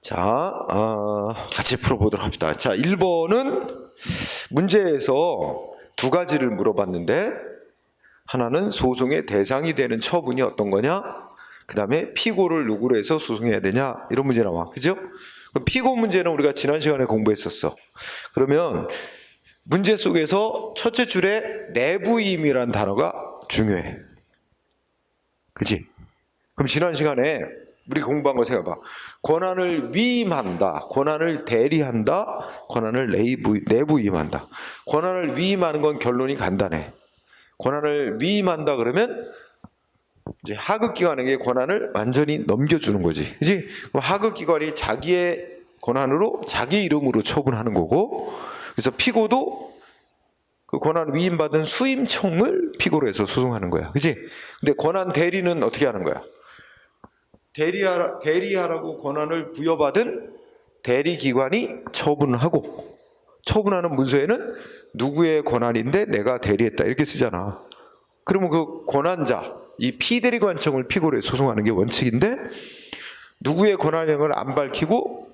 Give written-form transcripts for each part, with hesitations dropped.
자, 같이 풀어보도록 합니다. 자, 1번은 문제에서 두 가지를 물어봤는데, 하나는 소송의 대상이 되는 처분이 어떤 거냐, 그 다음에 피고를 누구로 해서 소송해야 되냐, 이런 문제 나와. 그죠? 그럼 피고 문제는 우리가 지난 시간에 공부했었어. 그러면 문제 속에서 첫째 줄에 내부임이라는 단어가 중요해. 그지? 그럼 지난 시간에 우리 공부한 거 생각해봐. 권한을 위임한다, 권한을 대리한다, 권한을 내부임한다. 권한을 위임하는 건 결론이 간단해. 권한을 위임한다 그러면 이제 하급기관에게 권한을 완전히 넘겨주는 거지. 그지? 그럼 하급기관이 자기의 권한으로 자기 이름으로 처분하는 거고, 그래서 피고도 그 권한 위임받은 수임청을 피고로 해서 소송하는 거야. 그지? 근데 권한 대리는 어떻게 하는 거야? 대리하라고 권한을 부여받은 대리기관이 처분하고, 처분하는 문서에는 누구의 권한인데 내가 대리했다 이렇게 쓰잖아. 그러면 그 권한자, 이 피대리관청을 피고로 해서 소송하는 게 원칙인데, 누구의 권한인 걸 안 밝히고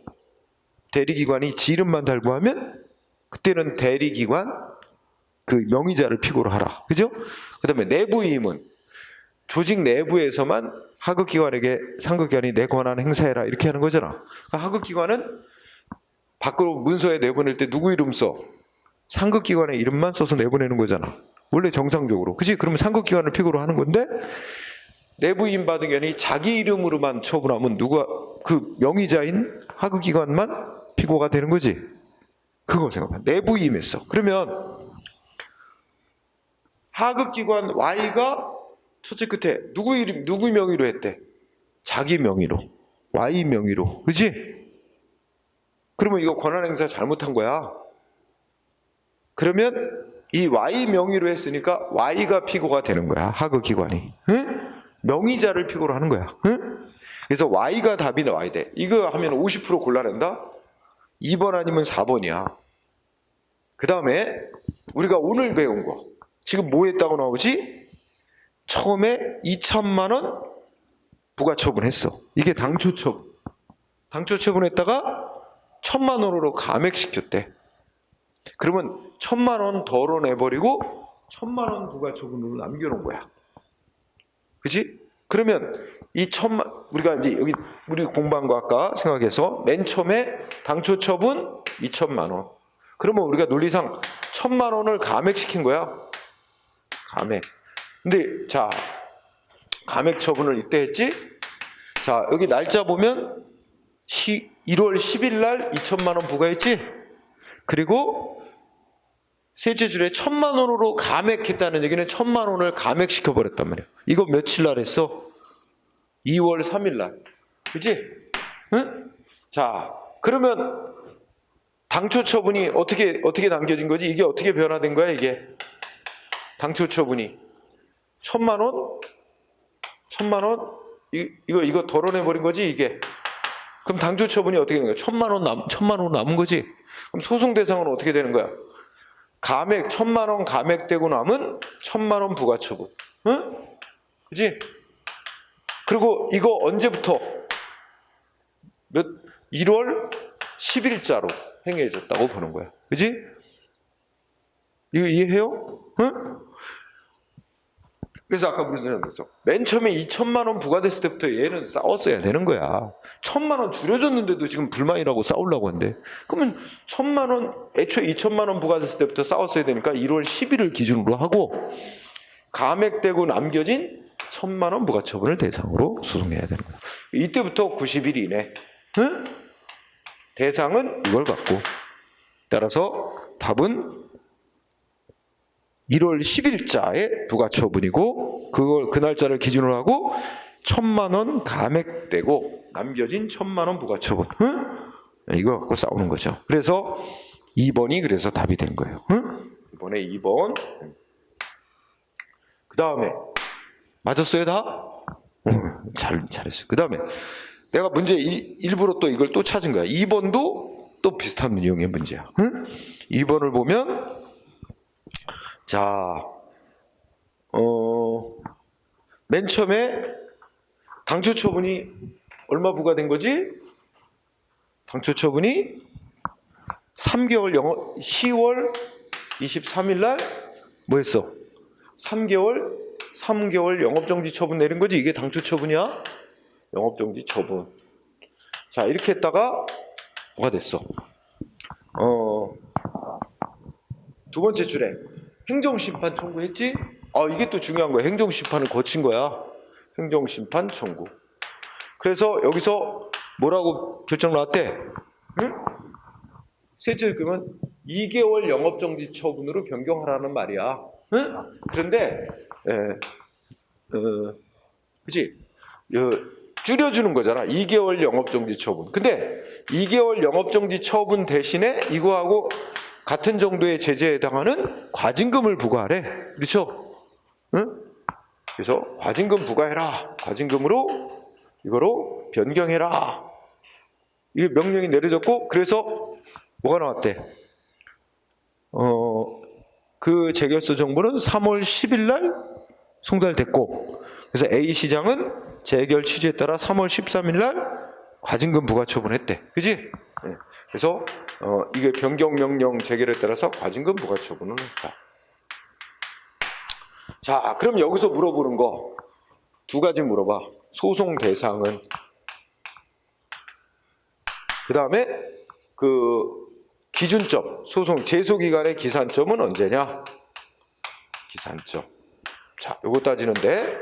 대리기관이 지 이름만 달고 하면 그때는 대리기관 그 명의자를 피고로 하라. 그죠? 그 다음에 내부임은 조직 내부에서만 하급기관에게 상급기관이 내 권한 행사해라 이렇게 하는 거잖아. 그러니까 하급기관은 밖으로 문서에 내보낼 때 누구 이름 써? 상급기관의 이름만 써서 내보내는 거잖아. 원래 정상적으로. 그치? 그러면 상급기관을 피고로 하는 건데, 내부임 받은 게 자기 이름으로만 처분하면 누가 그 명의자인 하급기관만 피고가 되는 거지. 그거 생각해. 내부임했어. 그러면 하급기관 Y가 첫째 끝에 누구 명의로 했대? 자기 명의로. Y 명의로. 그치? 그러면 이거 권한행사 잘못한 거야. 그러면 이 Y 명의로 했으니까 Y가 피고가 되는 거야. 하급기관이. 응? 명의자를 피고로 하는 거야. 응? 그래서 Y가 답이 나와야 돼. 이거 하면 50% 골라낸다? 2번 아니면 4번이야. 그 다음에 우리가 오늘 배운 거. 지금 뭐 했다고 나오지? 처음에 2천만 원 부가처분했어. 이게 당초처분. 당초처분했다가 1,000만 원으로 감액시켰대. 그러면 1,000만 원 덜어내버리고 1,000만 원 부가처분으로 남겨놓은 거야. 그치? 그러면 이 1,000만, 우리가 이제 여기 우리 공부한 거 아까 생각해서 맨 처음에 당초처분 2,000만 원. 그러면 우리가 논리상 1,000만 원을 감액시킨 거야. 감액. 근데 자, 감액 처분을 이때 했지? 자, 여기 날짜 보면 1월 10일 날 2,000만 원 부과했지? 그리고 셋째 줄에 1,000만 원으로 감액했다는 얘기는 1,000만 원을 감액시켜 버렸단 말이야. 이거 며칠 날 했어? 2월 3일 날. 그치? 응? 자, 그러면 당초 처분이 어떻게 남겨진 거지? 이게 어떻게 변화된 거야, 이게? 당초 처분이 1,000만 원? 1,000만 원? 이거 덜어내 버린 거지, 이게? 그럼 당초 처분이 어떻게 되는 거야? 1,000만 원 남은 거지? 그럼 소송 대상은 어떻게 되는 거야? 감액, 1,000만 원 감액되고 남은 1,000만 원 부가처분. 응? 그지? 그리고 이거 언제부터? 1월 10일자로 행해졌다고 보는 거야. 그지? 이거 이해해요? 응? 그래서 아까 무슨 생각했어? 맨 처음에 2,000만 원 부과됐을 때부터 얘는 싸웠어야 되는 거야. 1,000만 원 줄여줬는데도 지금 불만이라고 싸우려고 한대. 그러면 1,000만 원, 애초에 2,000만 원 부과됐을 때부터 싸웠어야 되니까 1월 10일을 기준으로 하고, 감액되고 남겨진 1,000만 원 부가처분을 대상으로 소송해야 되는 거야. 이때부터 90일 이내. 응? 대상은 이걸 갖고. 따라서 답은 1월 10일자의 부가처분이고, 그 날짜를 기준으로 하고 1,000만 원 감액되고 남겨진 1,000만 원 부가처분. 응? 이거 갖고 싸우는 거죠. 그래서 2번이 그래서 답이 된 거예요. 응? 이번에 2번. 그 다음에 맞았어요 다? 잘했어요. 그 다음에 내가 문제 일부러 또 이걸 또 찾은 거야. 2번도 또 비슷한 내용의 문제야. 응? 2번을 보면, 자, 맨 처음에 당초 처분이 얼마 부과된 거지? 당초 처분이 3개월 10월 23일 날 뭐 했어? 3개월 영업정지 처분 내린 거지. 이게 당초 처분이야? 영업정지 처분. 자, 이렇게 했다가 뭐가 됐어? 두 번째 줄에 행정심판 청구했지? 이게 또 중요한 거야. 행정심판을 거친 거야. 행정심판 청구. 그래서 여기서 뭐라고 결정 나왔대? 응? 세제금은 2개월 영업정지 처분으로 변경하라는 말이야. 응? 그런데 그치? 줄여주는 거잖아. 2개월 영업정지 처분. 근데 2개월 영업정지 처분 대신에 이거하고 같은 정도의 제재에 해당하는 과징금을 부과하래. 그렇죠? 응? 그래서 과징금 부과해라. 과징금으로 이거로 변경해라. 이게 명령이 내려졌고, 그래서 뭐가 나왔대? 그 재결서 정보는 3월 10일 날 송달됐고, 그래서 A 시장은 재결 취지에 따라 3월 13일 날 과징금 부과 처분했대. 그지? 네. 그래서 이게 변경 명령 재결에 따라서 과징금 부과 처분을 했다. 자, 그럼 여기서 물어보는 거 두 가지 물어봐. 소송 대상은, 그 다음에 그 기준점, 소송 제소기간의 기산점은 언제냐? 기산점. 자, 요거 따지는데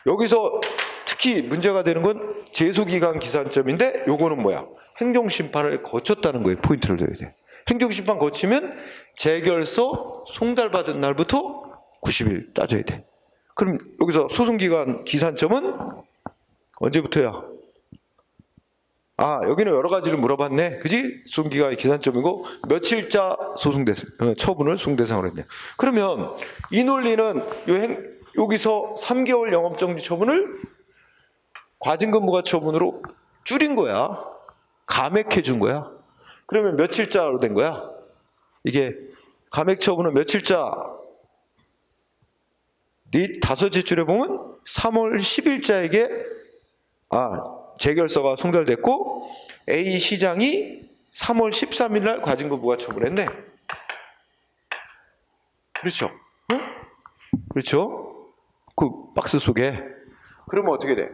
여기서 특히 문제가 되는 건 제소기간 기산점인데, 요거는 뭐야? 행정심판을 거쳤다는 거에 포인트를 둬야 돼. 행정심판 거치면 재결서 송달받은 날부터 90일 따져야 돼. 그럼 여기서 소송기간 기산점은 언제부터야? 여기는 여러 가지를 물어봤네. 그지? 소송기간의 기산점이고, 며칠자 처분을 소송대상으로 했냐. 그러면 이 논리는 여기서 3개월 영업정지 처분을 과징금 부과 처분으로 줄인 거야. 감액해 준 거야. 그러면 며칠자로 된 거야? 이게 감액 처분은 며칠자? 네 다섯째 줄에 보면 3월 10일자에게 재결서가 송달됐고, A 시장이 3월 13일 날 과징금 부과 처분했네. 그렇죠? 응? 그렇죠? 그 박스 속에. 그러면 어떻게 돼?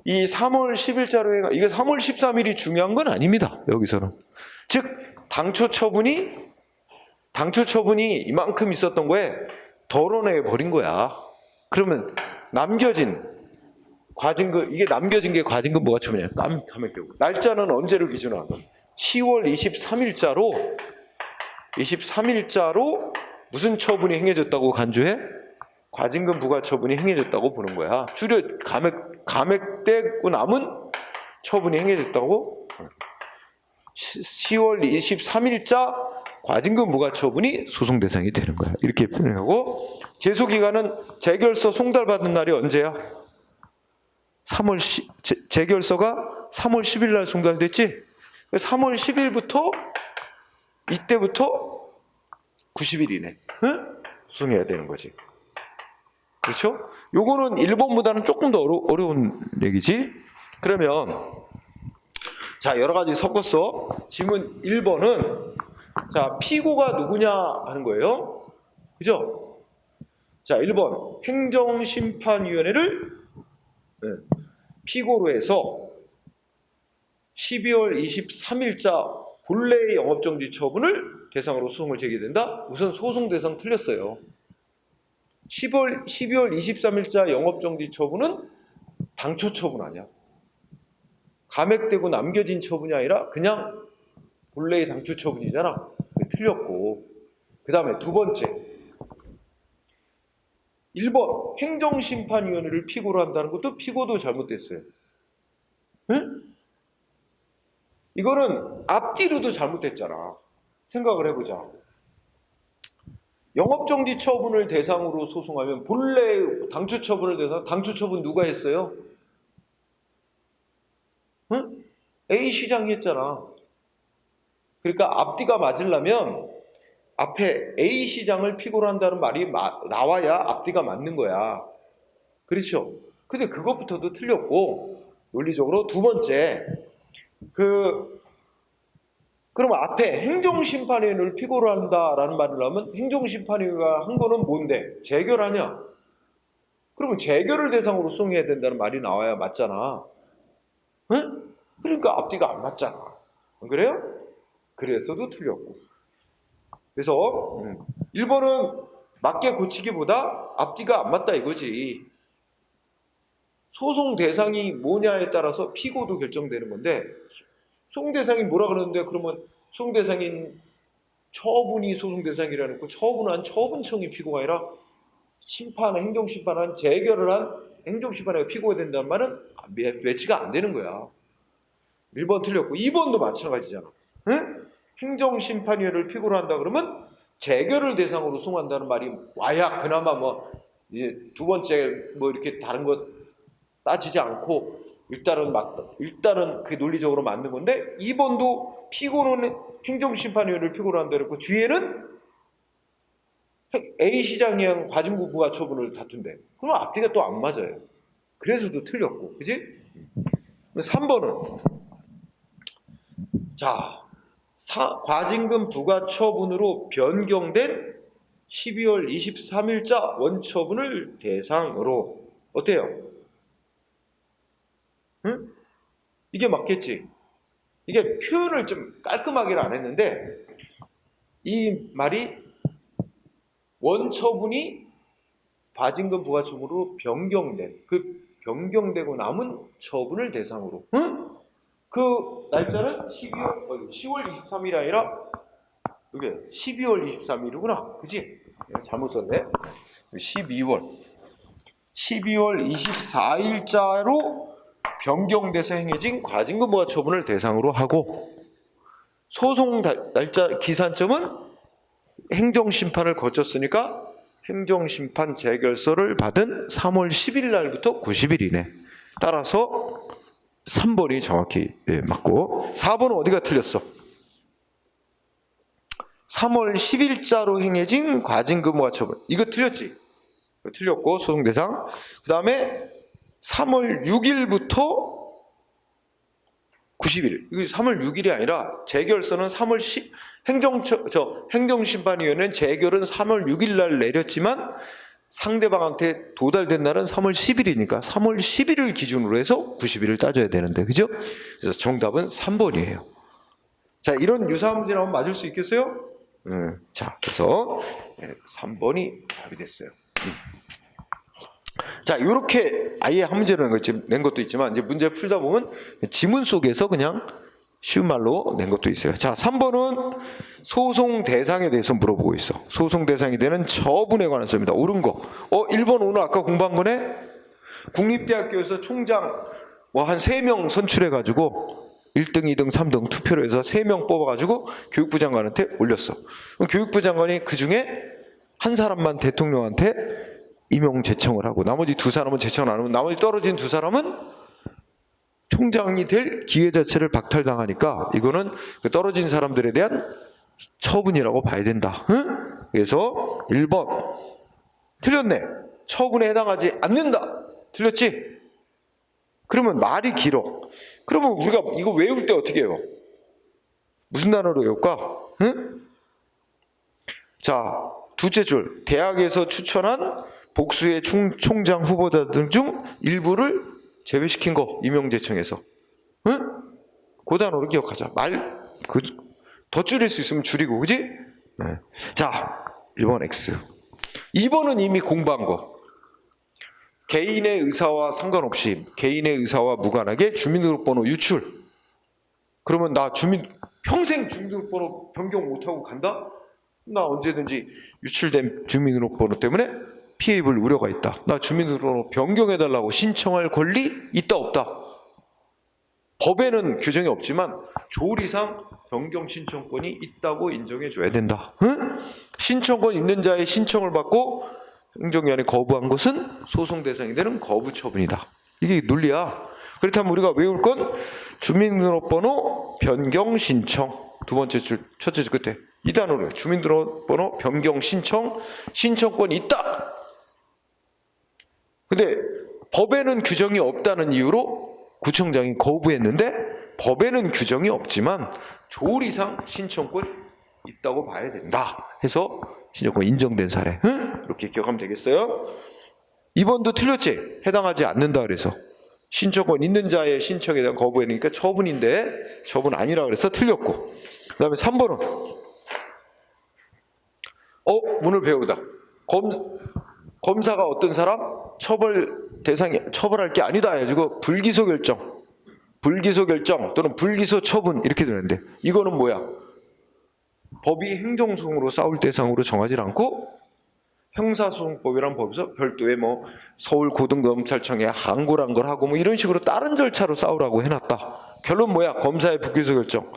이 3월 10일자로 이게 3월 13일이 중요한 건 아닙니다. 여기서는. 즉 당초 처분이 이만큼 있었던 거에 덜어내 버린 거야. 그러면 남겨진 과징금, 이게 남겨진 게 과징금 부과 처분이야. 감액되고. 날짜는 언제를 기준으로 하는 거야? 10월 23일자로 무슨 처분이 행해졌다고 간주해? 과징금 부과 처분이 행해졌다고 보는 거야. 감액되고 남은 처분이 행해졌다고. 10월 23일자 과징금 부과 처분이 소송 대상이 되는 거야. 이렇게 표현하고, 제소기간은 재결서 송달받은 날이 언제야? 재결서가 3월 10일 날 송달됐지? 3월 10일부터 이때부터 90일이네. 응? 소송해야 되는 거지. 그렇죠? 요거는 1번보다는 조금 더 어려운 얘기지. 그러면 자, 여러 가지 섞었어. 질문 1번은 자, 피고가 누구냐 하는 거예요. 그죠? 자, 1번 행정심판위원회를 피고로 해서 12월 23일자 본래의 영업정지 처분을 대상으로 소송을 제기된다? 우선 소송 대상 틀렸어요. 12월 23일자 영업정지 처분은 당초 처분 아니야. 감액되고 남겨진 처분이 아니라 그냥 본래의 당초 처분이잖아. 틀렸고. 그 다음에 두 번째, 1번 행정심판위원회를 피고로 한다는 것도 피고도 잘못됐어요. 응? 이거는 앞뒤로도 잘못됐잖아. 생각을 해보자. 영업정지 처분을 대상으로 소송하면 본래 당초 처분을 대상, 당초 처분 누가 했어요? 응? A 시장이 했잖아. 그러니까 앞뒤가 맞으려면 앞에 A 시장을 피고로 한다는 말이 나와야 앞뒤가 맞는 거야. 그렇죠? 근데 그것부터도 틀렸고, 논리적으로. 두 번째, 그럼 앞에 행정심판위원회를 피고로 한다라는 말을 하면 행정심판위가 한 거는 뭔데? 재결하냐? 그러면 재결을 대상으로 수용해야 된다는 말이 나와야 맞잖아. 응? 그러니까 앞뒤가 안 맞잖아. 안 그래요? 그래서도 틀렸고. 그래서 1번은 맞게 고치기보다 앞뒤가 안 맞다 이거지. 소송 대상이 뭐냐에 따라서 피고도 결정되는 건데, 소송 대상이 뭐라 그러는데, 그러면 소송 대상인 처분이 소송 대상이라는 거, 처분한 처분청이 피고가 아니라 행정심판한 재결을 한 행정심판회가 피고가 된다는 말은 매치가 안 되는 거야. 1번 틀렸고 2번도 마찬가지잖아. 응? 행정심판위원회를 피고로 한다 그러면 재결을 대상으로 수용한다는 말이 와야 그나마 두 번째 이렇게 다른 것 따지지 않고 일단은 그게 논리적으로 맞는 건데, 2번도 피고는 행정심판위원회를 피고로 한다 그랬고 뒤에는 A시장이 한 과징금 부가처분을 다툰대. 그럼 앞뒤가 또 안 맞아요. 그래서도 틀렸고, 그지? 3번은 자, 과징금 부가처분으로 변경된 12월 23일자 원처분을 대상으로. 어때요? 응? 이게 맞겠지? 이게 표현을 좀 깔끔하게는 안 했는데, 이 말이 원처분이 과징금 부가처분으로 변경된, 변경되고 남은 처분을 대상으로. 응? 그 날짜는 10월 23일이 아니라 이게 12월 23일이구나. 그지? 잘못 썼네. 12월 24일자로 변경돼서 행해진 과징금 부가처분을 대상으로 하고, 소송 날짜 기산점은 행정심판을 거쳤으니까 행정심판 재결서를 받은 3월 10일 날부터 90일이네. 따라서 3번이 정확히 맞고, 4번은 어디가 틀렸어? 3월 10일자로 행해진 과징금 부가처분. 이거 틀렸지? 이거 틀렸고, 소송 대상. 그 다음에 3월 6일부터 90일. 이게 3월 6일이 아니라 재결서는 3월 10, 행정심판위원회는 재결은 3월 6일 날 내렸지만 상대방한테 도달된 날은 3월 10일이니까 3월 10일을 기준으로 해서 90일을 따져야 되는데, 그죠? 그래서 정답은 3번이에요. 자, 이런 유사한 문제 나오면 맞을 수 있겠어요? 자, 그래서 3번이 답이 됐어요. 자, 이렇게 아예 한 문제로 낸 것도 있지만, 이제 문제 풀다 보면 지문 속에서 그냥 쉬운 말로 낸 것도 있어요. 자, 3번은 소송 대상에 대해서 물어보고 있어. 소송 대상이 되는 처분에 관해서입니다. 옳은 거. 1번 오늘 아까 공부한 거네? 국립대학교에서 총장 한 3명 선출해가지고 1등, 2등, 3등 투표로 해서 3명 뽑아가지고 교육부 장관한테 올렸어. 교육부 장관이 그 중에 한 사람만 대통령한테 임용 제청을 하고 나머지 2사람은 제청을 안 하고 나머지 떨어진 2사람은 총장이 될 기회 자체를 박탈당하니까 이거는 그 떨어진 사람들에 대한 처분이라고 봐야 된다. 응? 그래서 1번 틀렸네. 처분에 해당하지 않는다. 틀렸지? 그러면 말이 길어. 그러면 우리가 이거 외울 때 어떻게 해요? 무슨 단어로 외울까? 응? 자, 둘째 줄. 대학에서 추천한 복수의 총장 후보자들 중 일부를 제외시킨 거, 임용제청에서. 응? 그 단어로 기억하자. 더 줄일 수 있으면 줄이고, 그지? 네. 자, 1번 X. 2번은 이미 공부한 거. 개인의 의사와 상관없이, 개인의 의사와 무관하게 주민등록번호 유출. 그러면 나 평생 주민등록번호 변경 못하고 간다? 나 언제든지 유출된 주민등록번호 때문에 피해 입을 우려가 있다. 나 주민등록번호 변경해달라고 신청할 권리 있다 없다? 법에는 규정이 없지만 조리상 변경 신청권이 있다고 인정해줘야 된다. 응? 신청권 있는 자의 신청을 받고 행정위원회 거부한 것은 소송 대상이 되는 거부 처분이다. 이게 논리야. 그렇다면 우리가 외울 건 주민등록번호 변경 신청. 두 번째 줄, 첫째 줄 끝에 이 단어로 주민등록번호 변경 신청권이 있다. 근데 법에는 규정이 없다는 이유로 구청장이 거부했는데 법에는 규정이 없지만 조리상 신청권 있다고 봐야 된다 해서 신청권 인정된 사례. 응? 이렇게 기억하면 되겠어요? 2번도 틀렸지? 해당하지 않는다 그래서 신청권 있는 자의 신청에 대한 거부했으니까 처분인데 처분 아니라 그래서 틀렸고, 그 다음에 3번은 문을 배우다. 검사가 어떤 사람 처벌할 게 아니다 해가지고 불기소 결정 또는 불기소 처분 이렇게 되는데 이거는 뭐야? 법이 행정소송으로 싸울 대상으로 정하지 않고 형사소송법이란 법에서 별도의 뭐 서울고등검찰청에 항고란 걸 하고 뭐 이런 식으로 다른 절차로 싸우라고 해놨다. 결론 뭐야? 검사의 불기소 결정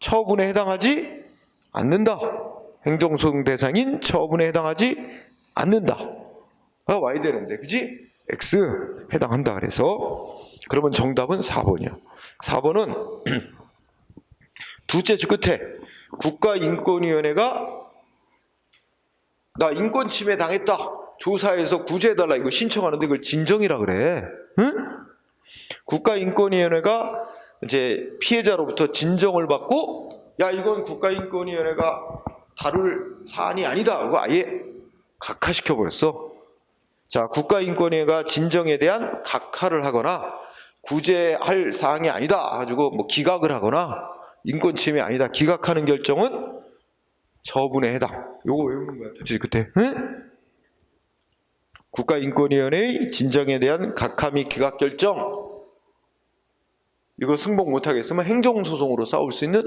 처분에 해당하지 않는다. 행정소송 대상인 처분에 해당하지 않는다. 가 와야 되는데, 그지? X 해당한다 그래서 그러면 정답은 4번이야. 4번은 두째 줄 끝에 국가인권위원회가 나 인권 침해 당했다 조사해서 구제해달라 이거 신청하는데 이걸 진정이라 그래. 응? 국가인권위원회가 이제 피해자로부터 진정을 받고 야 이건 국가인권위원회가 다룰 사안이 아니다 그거 아예 각하시켜 버렸어. 자, 국가인권위가 진정에 대한 각하를 하거나 구제할 사항이 아니다 가지고 뭐 기각을 하거나 인권 침해 아니다 기각하는 결정은 처분에 해당. 요거 외우는 거야. 도대체 그때. 응? 국가인권위원회의 진정에 대한 각하 및 기각 결정. 이거 승복 못하겠으면 행정소송으로 싸울 수 있는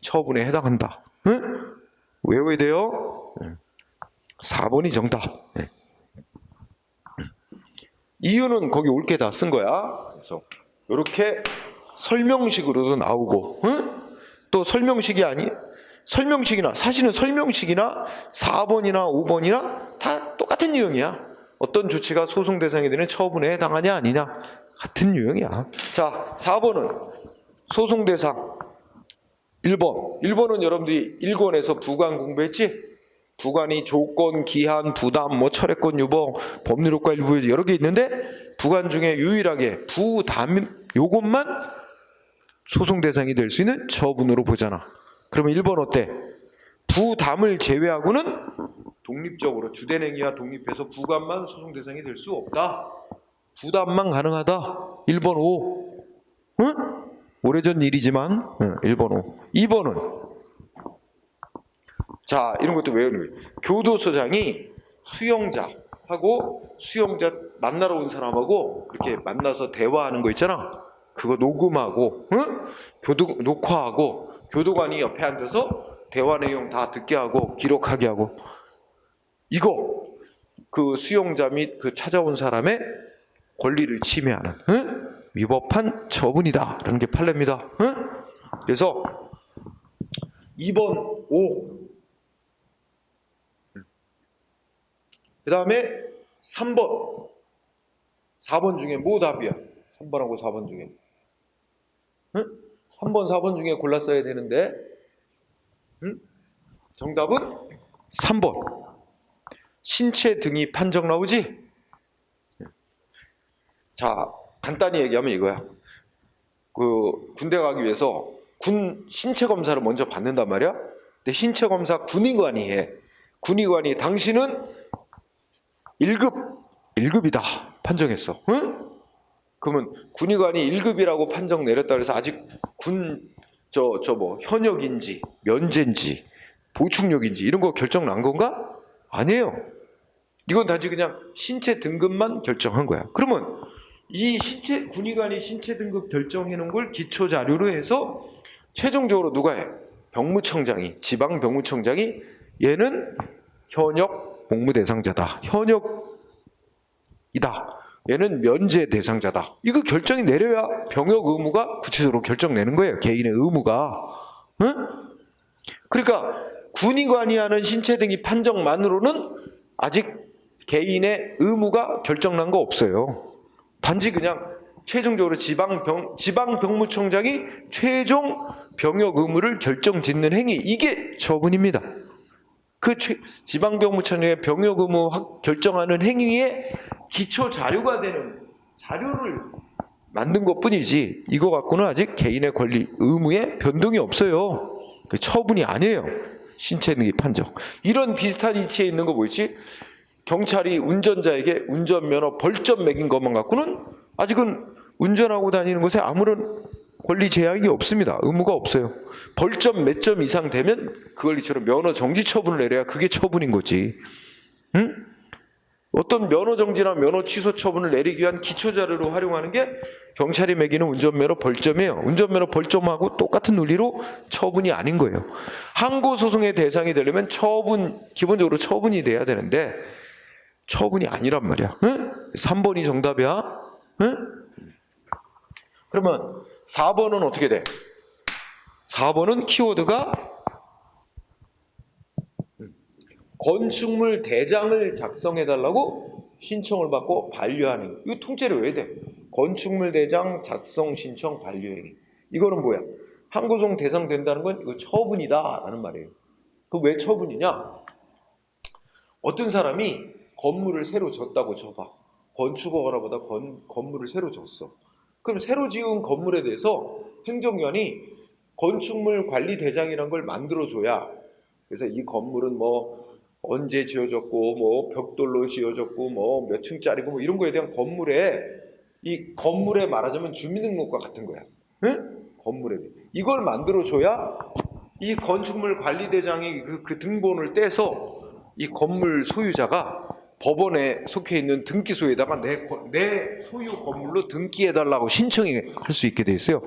처분에 해당한다. 응? 외워야 돼요. 4번이 정답. 네. 이유는 거기 옳게 다 쓴 거야. 그래서 이렇게 설명식으로도 나오고, 응? 또 설명식이나 사실은 설명식이나 4번이나 5번이나 다 똑같은 유형이야. 어떤 조치가 소송 대상이 되는 처분에 해당하냐 아니냐 같은 유형이야. 자, 4번은 소송 대상 1번은 여러분들이 1권에서 부관 공부했지? 부관이 조건, 기한, 부담, 뭐 철회권 유보, 법률효과 일부 여러 개 있는데 부관 중에 유일하게 부담 요것만 소송 대상이 될 수 있는 처분으로 보잖아. 그러면 1번 어때? 부담을 제외하고는 독립적으로 주된 행위와 독립해서 부관만 소송 대상이 될 수 없다. 부담만 가능하다. 1번 5. 응? 오래전 일이지만 1번 5. 2번은 자, 이런 것도 외우는 거예요. 교도소장이 수용자하고 수용자 만나러 온 사람하고 이렇게 만나서 대화하는 거 있잖아. 그거 녹음하고, 응? 녹화하고, 교도관이 옆에 앉아서 대화 내용 다 듣게 하고, 기록하게 하고. 이거, 그 수용자 및 그 찾아온 사람의 권리를 침해하는, 응? 위법한 처분이다. 라는 게 판례입니다. 응? 그래서 2번 5. 그 다음에 3번 4번 중에 뭐 답이야? 3번하고 4번 중에 3번 4번 중에 골랐어야 되는데 정답은 3번 신체 등이 판정 나오지? 자, 간단히 얘기하면 이거야. 그 군대 가기 위해서 군 신체 검사를 먼저 받는단 말이야. 근데 신체 검사 군의관이 해. 군의관이 당신은 1급이다 판정했어. 응? 그러면 군의관이 1급이라고 판정 내렸다 그래서 아직 현역인지 면제인지 보충력인지 이런 거 결정 난 건가? 아니에요. 이건 단지 그냥 신체 등급만 결정한 거야. 그러면 이 군의관이 신체 등급 결정해 놓은 걸 기초 자료로 해서 최종적으로 누가 해? 병무청장이, 지방 병무청장이 얘는 현역 복무 대상자다. 현역이다. 얘는 면제 대상자다. 이거 결정이 내려야 병역 의무가 구체적으로 결정내는 거예요. 개인의 의무가. 응? 그러니까 군의관이 하는 신체 등이 판정만으로는 아직 개인의 의무가 결정난 거 없어요. 단지 그냥 최종적으로 지방 병무청장이 최종 병역 의무를 결정짓는 행위, 이게 처분입니다. 그 지방병무청장의 병역 의무 결정하는 행위에 기초 자료가 되는 자료를 만든 것뿐이지 이거 갖고는 아직 개인의 권리, 의무에 변동이 없어요. 처분이 아니에요. 신체 능력 판정. 이런 비슷한 이치에 있는 거 뭐였지? 경찰이 운전자에게 운전면허 벌점 매긴 것만 갖고는 아직은 운전하고 다니는 것에 아무런 권리 제약이 없습니다. 의무가 없어요. 벌점 몇 점 이상 되면 그걸 이처럼 면허 정지 처분을 내려야 그게 처분인 거지. 응? 어떤 면허 정지나 면허 취소 처분을 내리기 위한 기초 자료로 활용하는 게 경찰이 매기는 운전면허 벌점이에요. 운전면허 벌점하고 똑같은 논리로 처분이 아닌 거예요. 항고 소송의 대상이 되려면 기본적으로 처분이 돼야 되는데 처분이 아니란 말이야. 응? 3번이 정답이야. 응? 그러면 4번은 어떻게 돼? 4번은 키워드가 건축물 대장을 작성해달라고 신청을 받고 반려하는, 이거 통째로 왜 돼? 건축물 대장 작성 신청 반려행위. 이거는 뭐야? 항고소송 대상된다는 건 이거 처분이다 라는 말이에요. 그 왜 처분이냐? 어떤 사람이 건물을 새로 졌다고 쳐봐. 건축허가보다 건물을 새로 졌어. 그럼 새로 지은 건물에 대해서 행정기관이 건축물 관리 대장이라는 걸 만들어줘야, 그래서 이 건물은 뭐 언제 지어졌고 뭐 벽돌로 지어졌고 뭐 몇 층짜리고 뭐 이런 거에 대한 이 건물에 말하자면 주민등록과 같은 거야. 응? 건물에 이걸 만들어줘야 이 건축물 관리대장이 그 등본을 떼서 이 건물 소유자가 법원에 속해 있는 등기소에다가 내 소유 건물로 등기해달라고 신청할 수 있게 돼 있어요.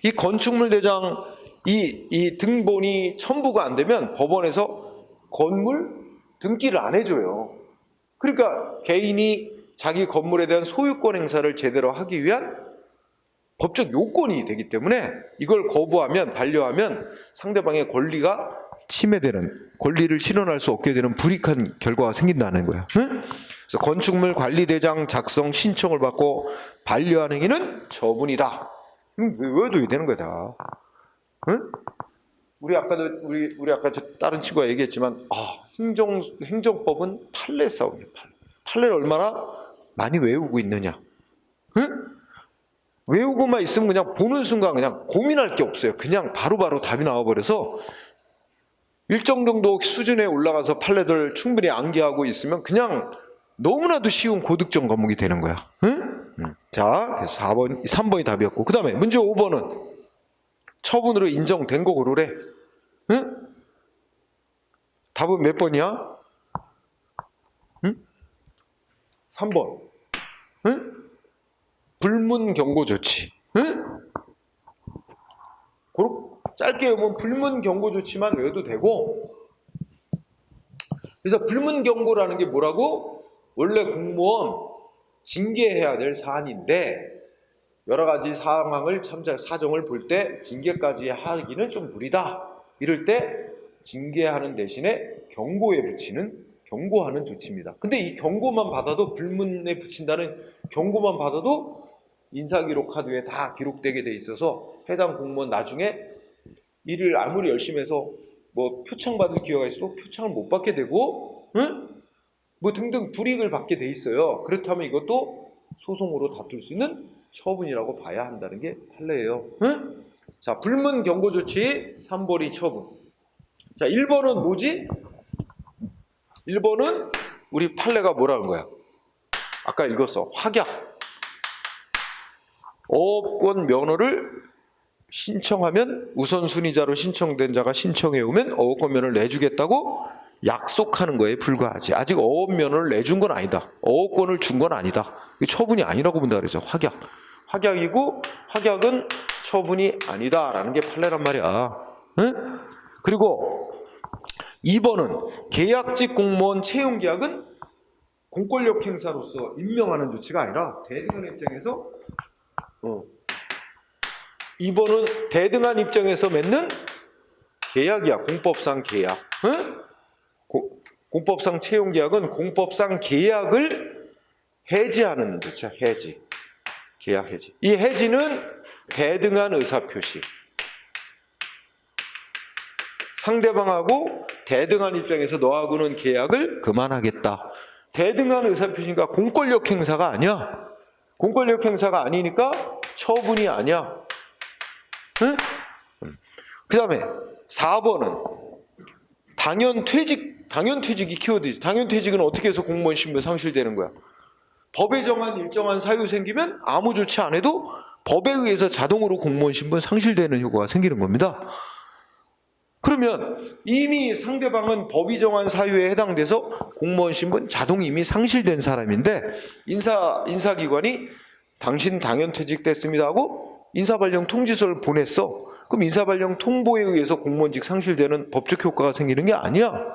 이 건축물 대장 이 등본이 첨부가 안 되면 법원에서 건물 등기를 안 해줘요. 그러니까 개인이 자기 건물에 대한 소유권 행사를 제대로 하기 위한 법적 요건이 되기 때문에 이걸 거부하면, 반려하면 상대방의 권리가 침해되는, 권리를 실현할 수 없게 되는 불이익한 결과가 생긴다는 거야. 응? 그래서 건축물 관리대장 작성 신청을 받고 반려한 행위는 처분이다. 외워둬야 되는 거야 다. 응? 우리 아까 다른 친구가 얘기했지만 행정법은 판례 싸움이에요. 판례를 얼마나 많이 외우고 있느냐. 응? 외우고만 있으면 그냥 보는 순간 그냥 고민할 게 없어요. 그냥 바로바로 답이 나와버려서 일정 정도 수준에 올라가서 판례들 충분히 암기하고 있으면 그냥 너무나도 쉬운 고득점 과목이 되는 거야. 응? 자, 그래서 3번이 답이었고, 그 다음에 문제 5번은 처분으로 인정된 거 고르래. 응? 답은 몇 번이야? 응? 3번. 응? 불문 경고 조치. 응? 짧게 보면 불문 경고 조치만 외워도 되고, 그래서 불문 경고라는 게 뭐라고? 원래 공무원 징계해야 될 사안인데 여러 가지 사정을 볼 때 징계까지 하기는 좀 무리다. 이럴 때 징계하는 대신에 경고에 붙이는, 경고하는 조치입니다. 근데 이 경고만 받아도, 불문에 붙인다는 경고만 받아도 인사기록 카드에 다 기록되게 돼 있어서 해당 공무원 나중에 일을 아무리 열심히 해서 뭐 표창 받을 기회가 있어도 표창을 못 받게 되고, 응? 뭐 등등 불이익을 받게 돼 있어요. 그렇다면 이것도 소송으로 다툴 수 있는 처분이라고 봐야 한다는 게 판례예요. 응? 자, 불문 경고 조치 3번이 처분. 자, 1번은 뭐지? 1번은 우리 판례가 뭐라는 거야? 아까 읽었어. 확약. 어업권 면허를 신청하면 우선순위자로 신청된 자가 신청해 오면 어업권 면허를 내주겠다고 약속하는 거에 불과하지. 아직 어업 면허를 내준 건 아니다. 어업권을 준 건 아니다. 처분이 아니라고 본다 그래서 확약. 확약이고 확약은 처분이 아니다라는 게 판례란 말이야. 응? 그리고 2번은 계약직 공무원 채용 계약은 공권력 행사로서 임명하는 조치가 아니라 대등한 입장에서 2번은 대등한 입장에서 맺는 계약이야. 공법상 계약. 응? 공법상 채용 계약은 공법상 계약을 해지하는 조치야. 해지. 계약 해지. 이 해지는 대등한 의사표시. 상대방하고 대등한 입장에서 너하고는 계약을 그만하겠다. 대등한 의사표시니까 공권력 행사가 아니야. 공권력 행사가 아니니까 처분이 아니야. 응? 그 다음에 4번은 당연퇴직이 키워드지. 당연퇴직은 어떻게 해서 공무원 신분 상실되는 거야? 법에 정한 일정한 사유 생기면 아무 조치 안 해도 법에 의해서 자동으로 공무원 신분 상실되는 효과가 생기는 겁니다. 그러면 이미 상대방은 법이 정한 사유에 해당돼서 공무원 신분 자동 이미 상실된 사람인데 인사기관이 당신 당연퇴직됐습니다 하고 인사발령 통지서를 보냈어. 그럼 인사발령 통보에 의해서 공무원직 상실되는 법적 효과가 생기는 게 아니야.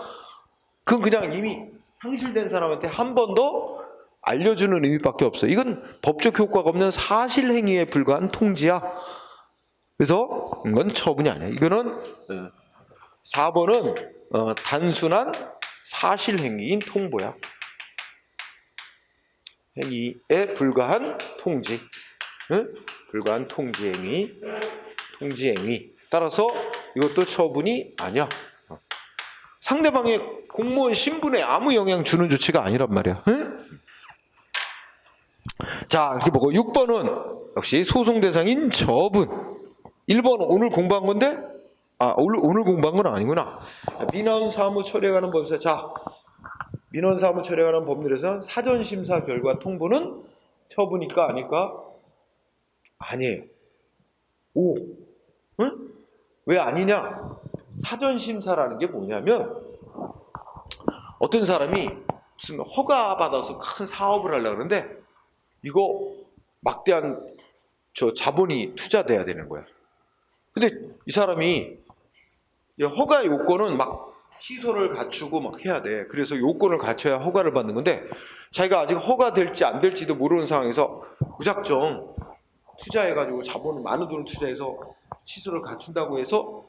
그건 그냥 이미 상실된 사람한테 한 번 더 알려주는 의미밖에 없어. 이건 법적 효과가 없는 사실행위에 불과한 통지야. 그래서 이건 처분이 아니야. 이거는 4번은 단순한 사실행위인 통보야. 행위에 불과한 통지. 불과한 통지행위. 따라서 이것도 처분이 아니야. 상대방의 공무원 신분에 아무 영향 주는 조치가 아니란 말이야. 자, 이렇게 보고 6번은 역시 소송 대상인 처분. 1번은 오늘 공부한 건데 오늘 공부한 건 아니구나. 민원 사무 처리해가는 법에서 민원 사무 처리해가는 법률에서 사전 심사 결과 통보는 처분일까 아닐까? 아니에요. 오, 응? 왜 아니냐? 사전 심사라는 게 뭐냐면 어떤 사람이 무슨 허가 받아서 큰 사업을 하려고 그러는데 이거 막대한 자본이 투자돼야 되는 거야. 근데 이 사람이 허가 요건은 막 시설을 갖추고 막 해야 돼. 그래서 요건을 갖춰야 허가를 받는 건데 자기가 아직 허가 될지 안 될지도 모르는 상황에서 무작정 투자해가지고 많은 돈을 투자해서 시설을 갖춘다고 해서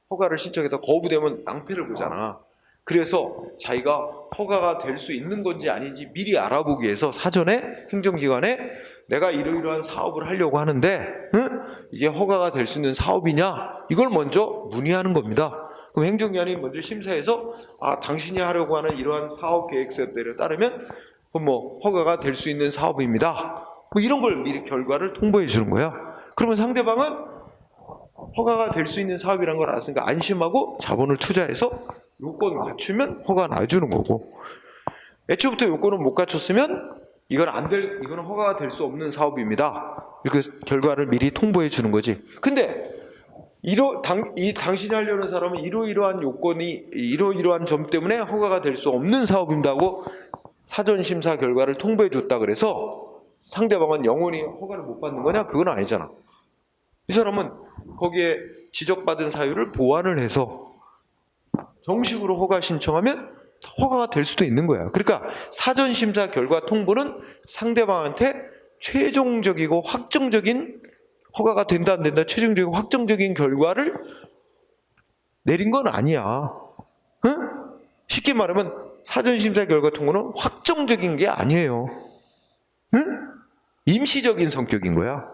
허가를 신청해서 거부되면 낭패를 보잖아. 그래서 자기가 허가가 될 수 있는 건지 아닌지 미리 알아보기 위해서 사전에 행정기관에 내가 이러이러한 사업을 하려고 하는데 이게 허가가 될 수 있는 사업이냐? 이걸 먼저 문의하는 겁니다. 그럼 행정기관이 먼저 심사해서 당신이 하려고 하는 이러한 사업 계획서에 따르면 그럼 허가가 될 수 있는 사업입니다. 이런 걸 미리 결과를 통보해 주는 거야. 그러면 상대방은 허가가 될 수 있는 사업이라는 걸 알았으니까 안심하고 자본을 투자해서 요건을 갖추면 허가가 나와주는 거고, 애초부터 요건을 못 갖췄으면 이거는 허가가 될 수 없는 사업입니다. 이렇게 결과를 미리 통보해 주는 거지. 근데 당신이 하려는 사람은 이러이러한 요건이 이러이러한 점 때문에 허가가 될 수 없는 사업입니다 하고 사전 심사 결과를 통보해 줬다 그래서 상대방은 영원히 허가를 못 받는 거냐? 그건 아니잖아. 이 사람은 거기에 지적받은 사유를 보완을 해서 정식으로 허가 신청하면 허가가 될 수도 있는 거야. 그러니까 사전 심사 결과 통보는 상대방한테 최종적이고 확정적인 허가가 된다 안 된다 최종적이고 확정적인 결과를 내린 건 아니야. 응? 쉽게 말하면 사전 심사 결과 통보는 확정적인 게 아니에요. 응? 임시적인 성격인 거야.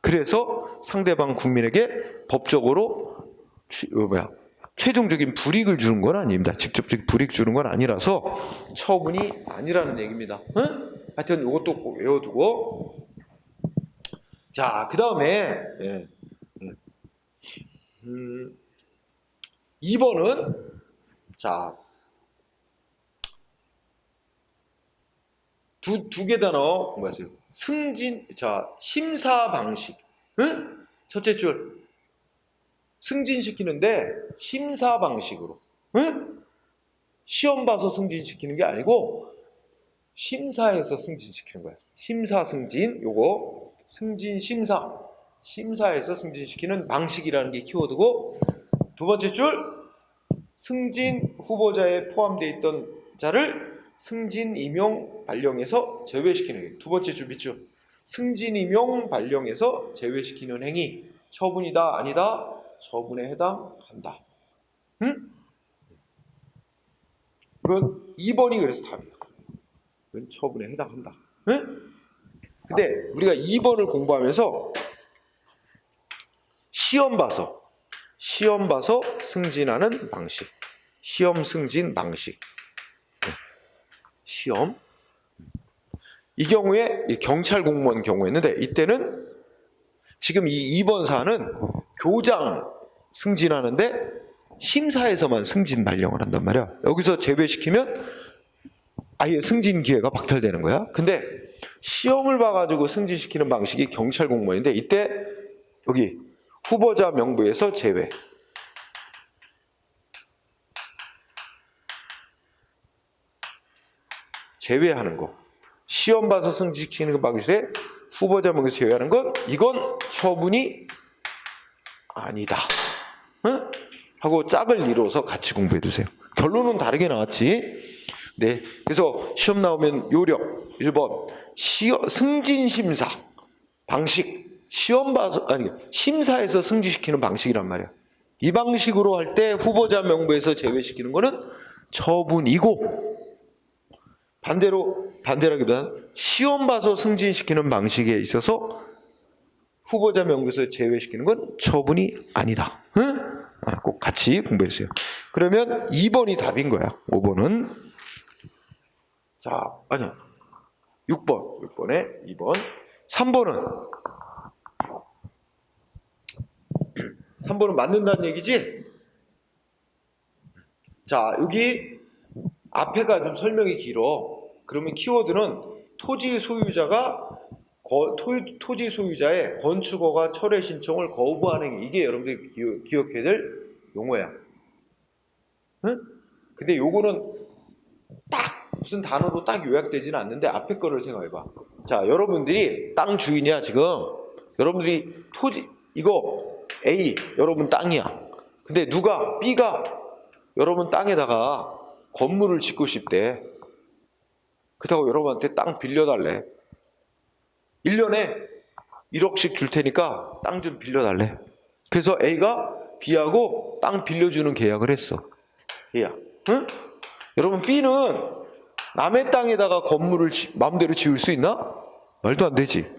그래서 상대방 국민에게 법적으로 최종적인 불이익을 주는 건 아닙니다. 직접적인 불이익 주는 건 아니라서 처분이 아니라는 얘기입니다. 응? 하여튼 이것도 꼭 외워두고. 자, 그 다음에 2번은 두 개 단어 공부하세요. 심사 방식. 응? 첫째 줄 승진시키는데 심사 방식으로. 응? 시험 봐서 승진시키는 게 아니고 심사에서 승진시키는 거야. 심사 승진, 요거 승진 심사에서 승진시키는 방식이라는 게 키워드고, 두 번째 줄 승진 후보자에 포함되어 있던 자를 승진 임용 발령에서 제외시키는 행위. 두 번째 줄 밑줄 승진 임용 발령에서 제외시키는 행위. 처분이다 아니다? 처분에 해당한다. 응? 이건 2번이 그래서 답이에요. 이건 처분에 해당한다. 응? 근데 우리가 2번을 공부하면서 시험 봐서 승진하는 방식, 시험 승진 방식, 시험 이 경우에 경찰 공무원 경우였는데 이때는 지금 이 2번 사안은 교장 승진하는데 심사에서만 승진 발령을 한단 말이야. 여기서 제외시키면 아예 승진 기회가 박탈되는 거야. 근데 시험을 봐가지고 승진시키는 방식이 경찰 공무원인데 이때 여기 후보자 명부에서 제외. 제외하는 거. 시험 봐서 승진시키는 방식에 후보자 명부에서 제외하는 건 이건 처분이 아니다. 응? 하고 짝을 이뤄서 같이 공부해 두세요. 결론은 다르게 나왔지. 네. 그래서 시험 나오면 요령 1번 승진 심사 방식 시험 봐서 아니 심사에서 승진시키는 방식이란 말이야. 이 방식으로 할 때 후보자 명부에서 제외시키는 거는 처분이고 반대라기보다는 시험 봐서 승진시키는 방식에 있어서 후보자 명부에서 제외시키는 건 처분이 아니다. 응? 꼭 같이 공부해주세요. 그러면 2번이 답인 거야. 5번은 자 아니야 6번에 2번 3번은 맞는다는 얘기지? 자 여기 앞에가 좀 설명이 길어. 그러면 키워드는 토지 소유자의 건축허가 철회 신청을 거부하는 게 이게 여러분들이 기억해야 될 용어야. 응? 근데 요거는 딱 무슨 단어로 딱 요약되지는 않는데 앞에 거를 생각해봐. 자 여러분들이 땅 주인이야 지금. 여러분들이 토지 이거 A 여러분 땅이야. 근데 누가 B가 여러분 땅에다가 건물을 짓고 싶대. 그렇다고 여러분한테 땅 빌려달래. 1년에 1억씩 줄 테니까 땅 좀 빌려달래. 그래서 A가 B하고 땅 빌려주는 계약을 했어. 계약. 응? 여러분 B는 남의 땅에다가 건물을 마음대로 지을 수 있나? 말도 안 되지.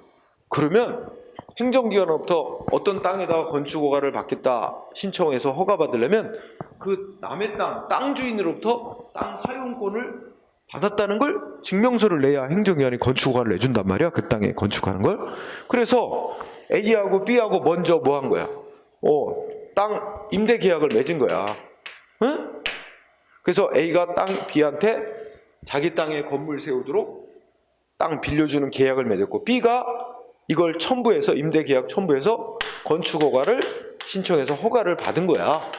그러면 행정기관으로부터 어떤 땅에다가 건축허가를 받겠다 신청해서 허가받으려면 그 남의 땅 주인으로부터 땅 사용권을 받았다는 걸 증명서를 내야 행정기관이 건축허가를 내준단 말이야. 그 땅에 건축하는 걸. 그래서 A하고 B하고 먼저 뭐 한 거야? 땅 임대 계약을 맺은 거야. 응? 그래서 A가 B한테 자기 땅에 건물 세우도록 땅 빌려주는 계약을 맺었고 B가 이걸 첨부해서 임대 계약 첨부해서 건축허가를 신청해서 허가를 받은 거야.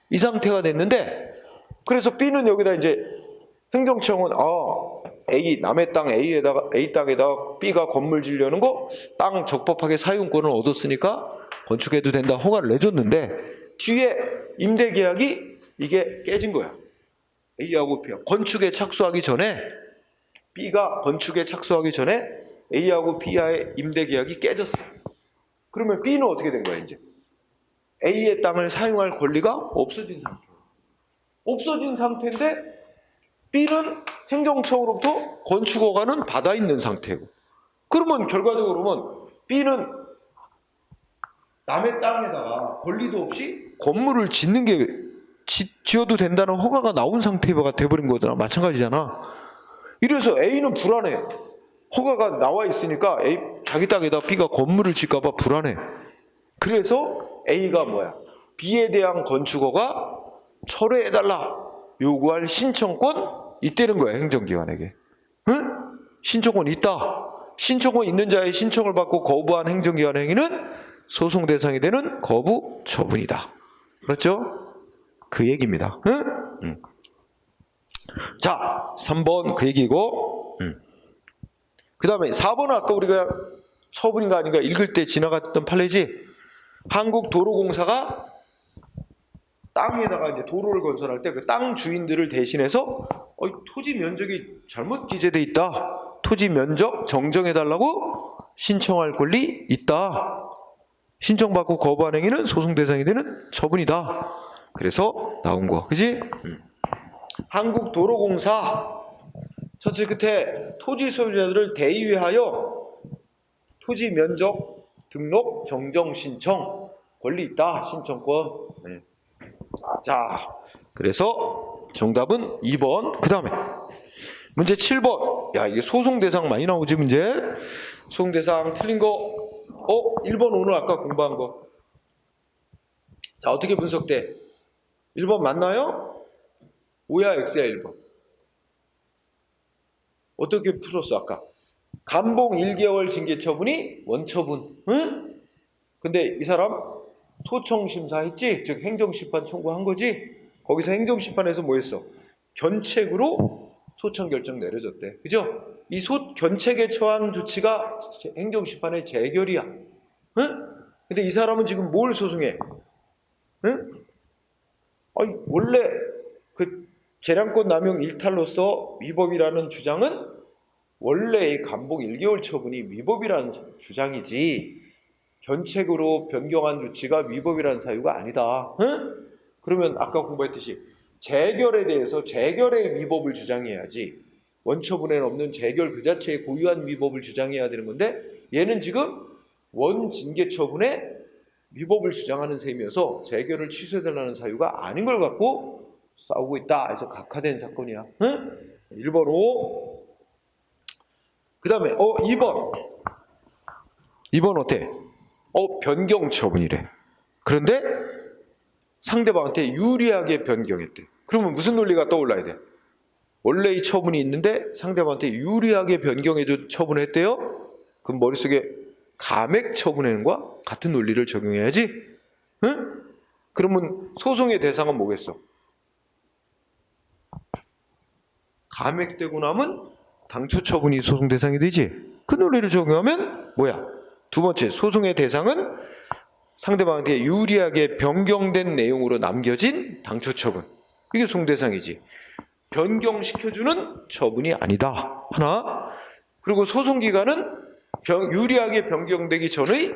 이 상태가 됐는데 그래서 B는 여기다 이제 행정청은 남의 땅 A 땅에다가 B가 건물 지려는 거 땅 적법하게 사용권을 얻었으니까 건축해도 된다 허가를 내줬는데 뒤에 임대 계약이 이게 깨진 거야. A하고 B가 건축에 착수하기 전에 B가 건축에 착수하기 전에 A하고 B와의 임대 계약이 깨졌어요. 그러면 B는 어떻게 된 거야 이제? A의 땅을 사용할 권리가 없어진 상태예요. 없어진 상태인데 B는 행정청으로부터 건축허가는 받아 있는 상태고. 그러면 결과적으로 보면 B는 남의 땅에다가 권리도 없이 건물을 짓는 게 지어도 된다는 허가가 나온 상태가 돼버린 거잖아. 마찬가지잖아. 이래서 A는 불안해. 허가가 나와 있으니까 자기 땅에다 B가 건물을 짓까봐 불안해. 그래서 A가 뭐야? B에 대한 건축허가 철회해달라 요구할 신청권 있다는 거야 행정기관에게. 응? 신청권 있다. 신청권 있는 자의 신청을 받고 거부한 행정기관 행위는 소송 대상이 되는 거부 처분이다. 그렇죠? 그 얘기입니다. 응? 자 3번 그 얘기고 그 다음에 4번은 아까 우리가 처분인가 아닌가 읽을 때 지나갔던 판례지. 한국도로공사가 땅에다가 이제 도로를 건설할 때 그 땅 주인들을 대신해서 토지 면적이 잘못 기재돼 있다. 토지 면적 정정해달라고 신청할 권리 있다. 신청받고 거부한 행위는 소송 대상이 되는 처분이다. 그래서 나온 거, 그지? 한국도로공사 첫째 끝에 토지 소유자들을 대의회하여 토지 면적 등록 정정 신청 권리 있다. 신청권. 네. 자, 그래서 정답은 2번. 그 다음에 문제 7번. 야, 이게 소송 대상 많이 나오지, 문제? 소송 대상 틀린 거. 1번 오늘 아까 공부한 거. 자, 어떻게 분석돼? 1번 맞나요? O야, X야, 1번. 어떻게 풀었어, 아까? 감봉 1개월 징계 처분이 원처분. 응? 근데 이 사람 소청심사 했지? 즉 행정심판 청구한 거지? 거기서 행정심판에서 뭐 했어? 견책으로 소청 결정 내려줬대. 그죠? 이 견책에 처한 조치가 행정심판의 재결이야. 응? 근데 이 사람은 지금 뭘 소송해? 응? 아니, 원래 그 재량권 남용 일탈로서 위법이라는 주장은 원래 이 감봉 1개월 처분이 위법이라는 주장이지 견책으로 변경한 조치가 위법이라는 사유가 아니다. 응? 그러면 아까 공부했듯이 재결에 대해서 재결의 위법을 주장해야지 원처분에는 없는 재결 그 자체의 고유한 위법을 주장해야 되는 건데 얘는 지금 원징계 처분에 위법을 주장하는 셈이어서 재결을 취소해달라는 사유가 아닌 걸 갖고 싸우고 있다 해서 각하된 사건이야. 응? 1번 O. 그 다음에 2번. 2번 어때? 변경 처분이래. 그런데 상대방한테 유리하게 변경했대. 그러면 무슨 논리가 떠올라야 돼? 원래 이 처분이 있는데 상대방한테 유리하게 변경해줘 처분했대요? 그럼 머릿속에 감액 처분행과 같은 논리를 적용해야지? 응? 그러면 소송의 대상은 뭐겠어? 감액되고 나면 당초 처분이 소송 대상이 되지? 그 논리를 적용하면 뭐야? 두 번째, 소송의 대상은 상대방한테 유리하게 변경된 내용으로 남겨진 당초 처분. 이게 소송 대상이지. 변경시켜주는 처분이 아니다. 하나. 그리고 소송기간은 유리하게 변경되기 전의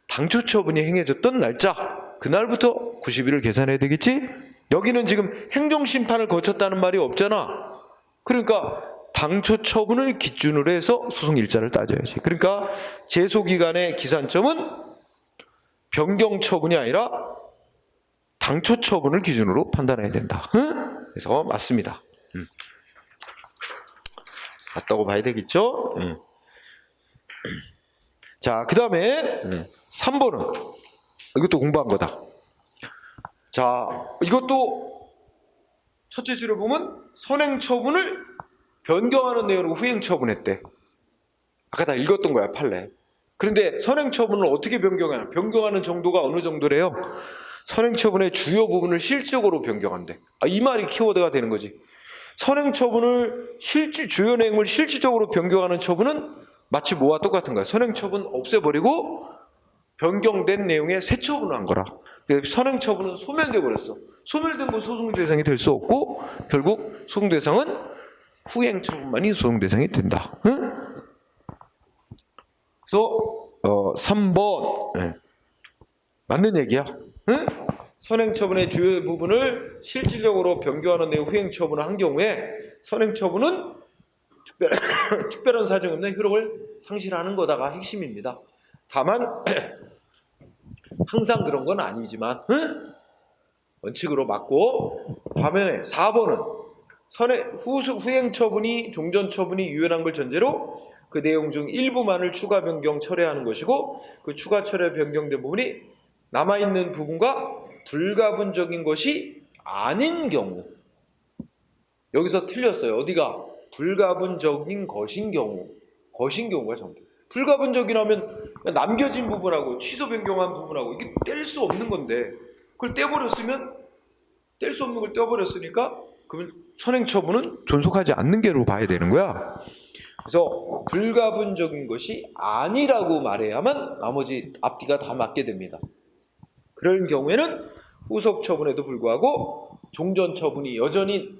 당초 처분이 행해졌던 날짜. 그날부터 90일을 계산해야 되겠지? 여기는 지금 행정심판을 거쳤다는 말이 없잖아. 그러니까 당초 처분을 기준으로 해서 소송 일자를 따져야지. 그러니까 제소기간의 기산점은 변경 처분이 아니라 당초 처분을 기준으로 판단해야 된다. 응? 그래서 맞습니다. 맞다고 봐야 되겠죠? 자, 그 다음에 3번은 이것도 공부한 거다. 자, 이것도 첫째 줄에 보면 선행 처분을 변경하는 내용으로 후행 처분했대. 아까 다 읽었던 거야, 판례. 그런데 선행 처분을 어떻게 변경하냐? 변경하는 정도가 어느 정도래요? 선행 처분의 주요 부분을 실질적으로 변경한대. 이 말이 키워드가 되는 거지. 선행 처분을 주요 내용을 실질적으로 변경하는 처분은 마치 뭐와 똑같은 거야. 선행 처분 없애버리고 변경된 내용에 새 처분을 한 거라. 선행 처분은 소멸돼 버렸어. 소멸된 건 소송 대상이 될 수 없고 결국 소송 대상은 후행 처분만이 소송 대상이 된다. 응? 그래서 3번 맞는 얘기야. 응? 선행 처분의 주요 부분을 실질적으로 변경하는 내용 후행 처분을 한 경우에 선행 처분은 특별한 사정이 없는 효력을 상실하는 거다가 핵심입니다. 다만 항상 그런 건 아니지만 원칙으로 맞고, 반면에 4번은 후행 처분이 종전 처분이 유연한 걸 전제로 그 내용 중 일부만을 추가 변경 철회하는 것이고 그 추가 철회 변경된 부분이 남아있는 부분과 불가분적인 것이 아닌 경우, 여기서 틀렸어요. 어디가? 불가분적인 것인 경우가 정답. 불가분적이라면 남겨진 부분하고 취소 변경한 부분하고 이게 뗄 수 없는 건데 그걸 떼버렸으면, 뗄 수 없는 걸 떼버렸으니까 그러면 선행처분은 존속하지 않는 게로 봐야 되는 거야. 그래서 불가분적인 것이 아니라고 말해야만 나머지 앞뒤가 다 맞게 됩니다. 그런 경우에는 후속 처분에도 불구하고 종전 처분이 여전히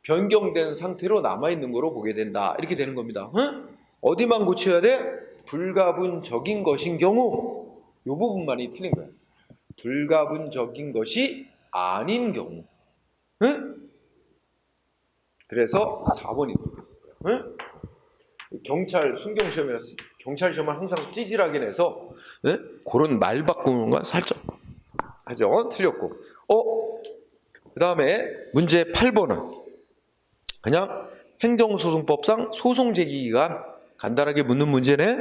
변경된 상태로 남아있는 거로 보게 된다. 이렇게 되는 겁니다. 어디만 고쳐야 돼? 불가분적인 것인 경우, 이 부분만이 틀린 거야. 불가분적인 것이 아닌 경우. 그래서 4번이 돼요. 경찰 순경시험이라서 경찰 시험은 항상 찌질하게 내서 그런 말 바꾸는 건 살짝 하죠. 틀렸고. 그 다음에 문제 8번은 그냥 행정소송법상 소송 제기기간 간단하게 묻는 문제네.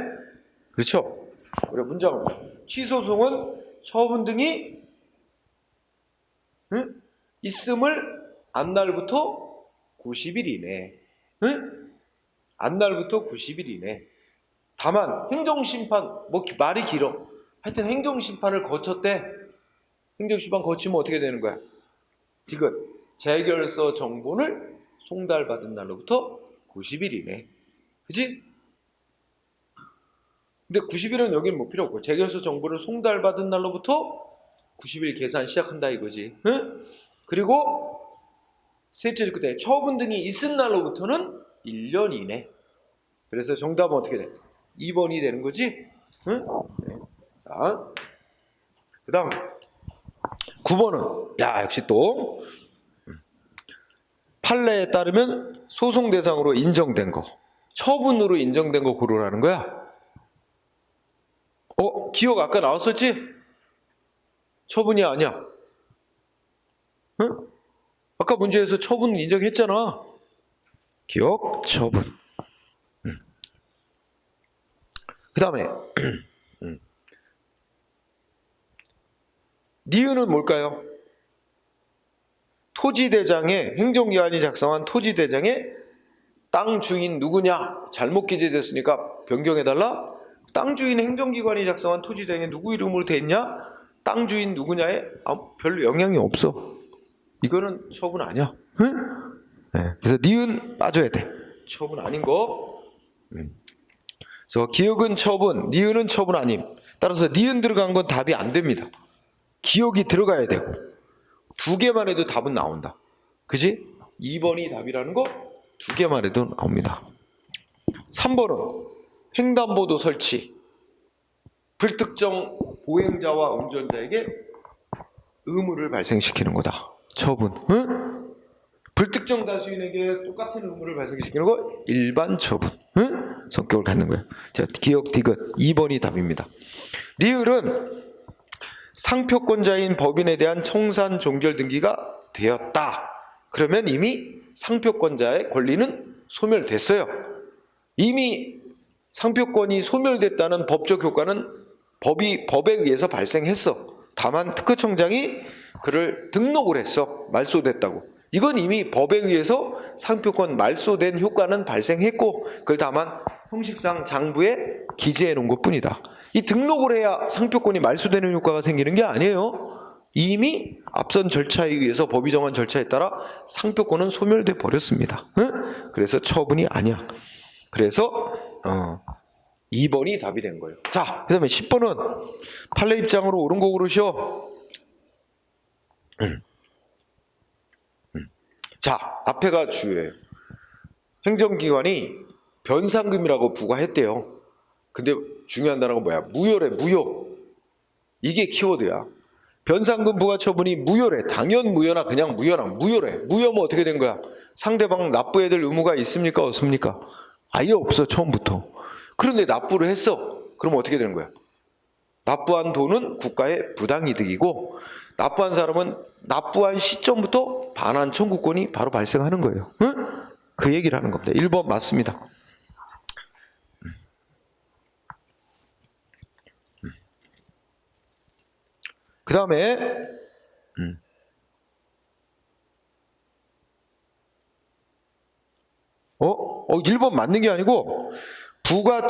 그렇죠? 우리 문장은 취소송은 처분 등이 있음을 안날부터 90일 이내. 안날부터 90일 이내. 다만 행정심판 뭐 말이 길어. 하여튼 행정심판을 거쳤대. 행정심판 거치면 어떻게 되는 거야? 디귿 재결서 정보를 송달받은 날로부터 90일 이내. 그지? 근데 90일은 여기는 뭐 필요 없고 재결서 정보를 송달받은 날로부터 90일 계산 시작한다 이거지. 응? 그리고 셋째 끝에 처분 등이 있은 날로부터는 1년 이내. 그래서 정답은 어떻게 돼? 2번이 되는 거지? 응? 네. 자, 그 다음 9번은 역시 또 판례에 따르면 소송 대상으로 인정된 거, 처분으로 인정된 거 고르라는 거야. 기억 아까 나왔었지? 처분이 아니야. 응? 아까 문제에서 처분 인정했잖아. 기억, 처분. 그 다음에 니은은 뭘까요? 토지대장에 행정기관이 작성한 토지대장에 땅 주인 누구냐? 잘못 기재됐으니까 변경해달라. 땅 주인 행정기관이 작성한 토지대장에 누구 이름으로 돼 있냐? 땅 주인 누구냐에 별로 영향이 없어. 이거는 처분 아니야. 응? 네. 그래서 니은 빠져야 돼. 처분 아닌 거. 그래서 기억은 처분, 니은은 처분 아님. 따라서 니은 들어간 건 답이 안 됩니다. 기억이 들어가야 되고. 두 개만 해도 답은 나온다. 그지? 2번이 답이라는 거 두 개만 해도 나옵니다. 3번은 횡단보도 설치. 불특정 보행자와 운전자에게 의무를 발생시키는 거다. 처분. 응? 불특정 다수인에게 똑같은 의무를 발생시키는 거 일반 처분. 응? 성격을 갖는 거예요. 자, 기억 디귿 2번이 답입니다. 리을은 상표권자인 법인에 대한 청산 종결 등기가 되었다. 그러면 이미 상표권자의 권리는 소멸됐어요. 이미 상표권이 소멸됐다는 법적 효과는 법에 의해서 발생했어. 다만 특허청장이 그를 등록을 했어. 말소됐다고. 이건 이미 법에 의해서 상표권 말소된 효과는 발생했고 그걸 다만 형식상 장부에 기재해 놓은 것뿐이다. 이 등록을 해야 상표권이 말소되는 효과가 생기는 게 아니에요. 이미 앞선 절차에 의해서 법이 정한 절차에 따라 상표권은 소멸돼 버렸습니다. 응? 그래서 처분이 아니야. 그래서 2번이 답이 된 거예요. 자, 그 다음에 10번은 판례 입장으로 옳은 거 고르시오. 자, 앞에가 주예요. 행정기관이 변상금이라고 부과했대요. 근데 중요한 단어가 뭐야? 무효래, 무효. 이게 키워드야. 변상금 부과 처분이 무효래. 당연 무효나 그냥 무효나 무효래. 무효면 어떻게 된 거야? 상대방 납부해야 될 의무가 있습니까? 없습니까? 아예 없어, 처음부터. 그런데 납부를 했어. 그럼 어떻게 되는 거야? 납부한 돈은 국가의 부당이득이고 납부한 사람은 납부한 시점부터 반환 청구권이 바로 발생하는 거예요. 응? 그 얘기를 하는 겁니다. 1번 맞습니다. 그 다음에 1번 맞는 게 아니고 부가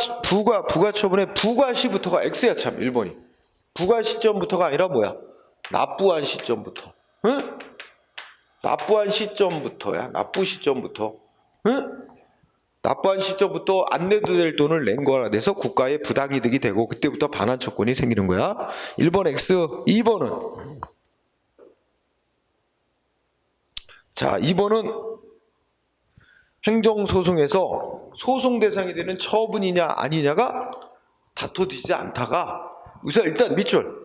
처분의 부과시부터가 X야 참 1번이. 부과 시점부터가 아니라 뭐야? 납부한 시점부터. 응? 납부한 시점부터야. 납부 시점부터. 응? 납부한 시점부터 안 내도 될 돈을 낸 거라 돼서 국가의 부당이득이 되고 그때부터 반환 처분이 생기는 거야. 1번 X, 2번은 자, 2번은 행정소송에서 소송 대상이 되는 처분이냐 아니냐가 다퉈지지 않다가 우선 일단 밑줄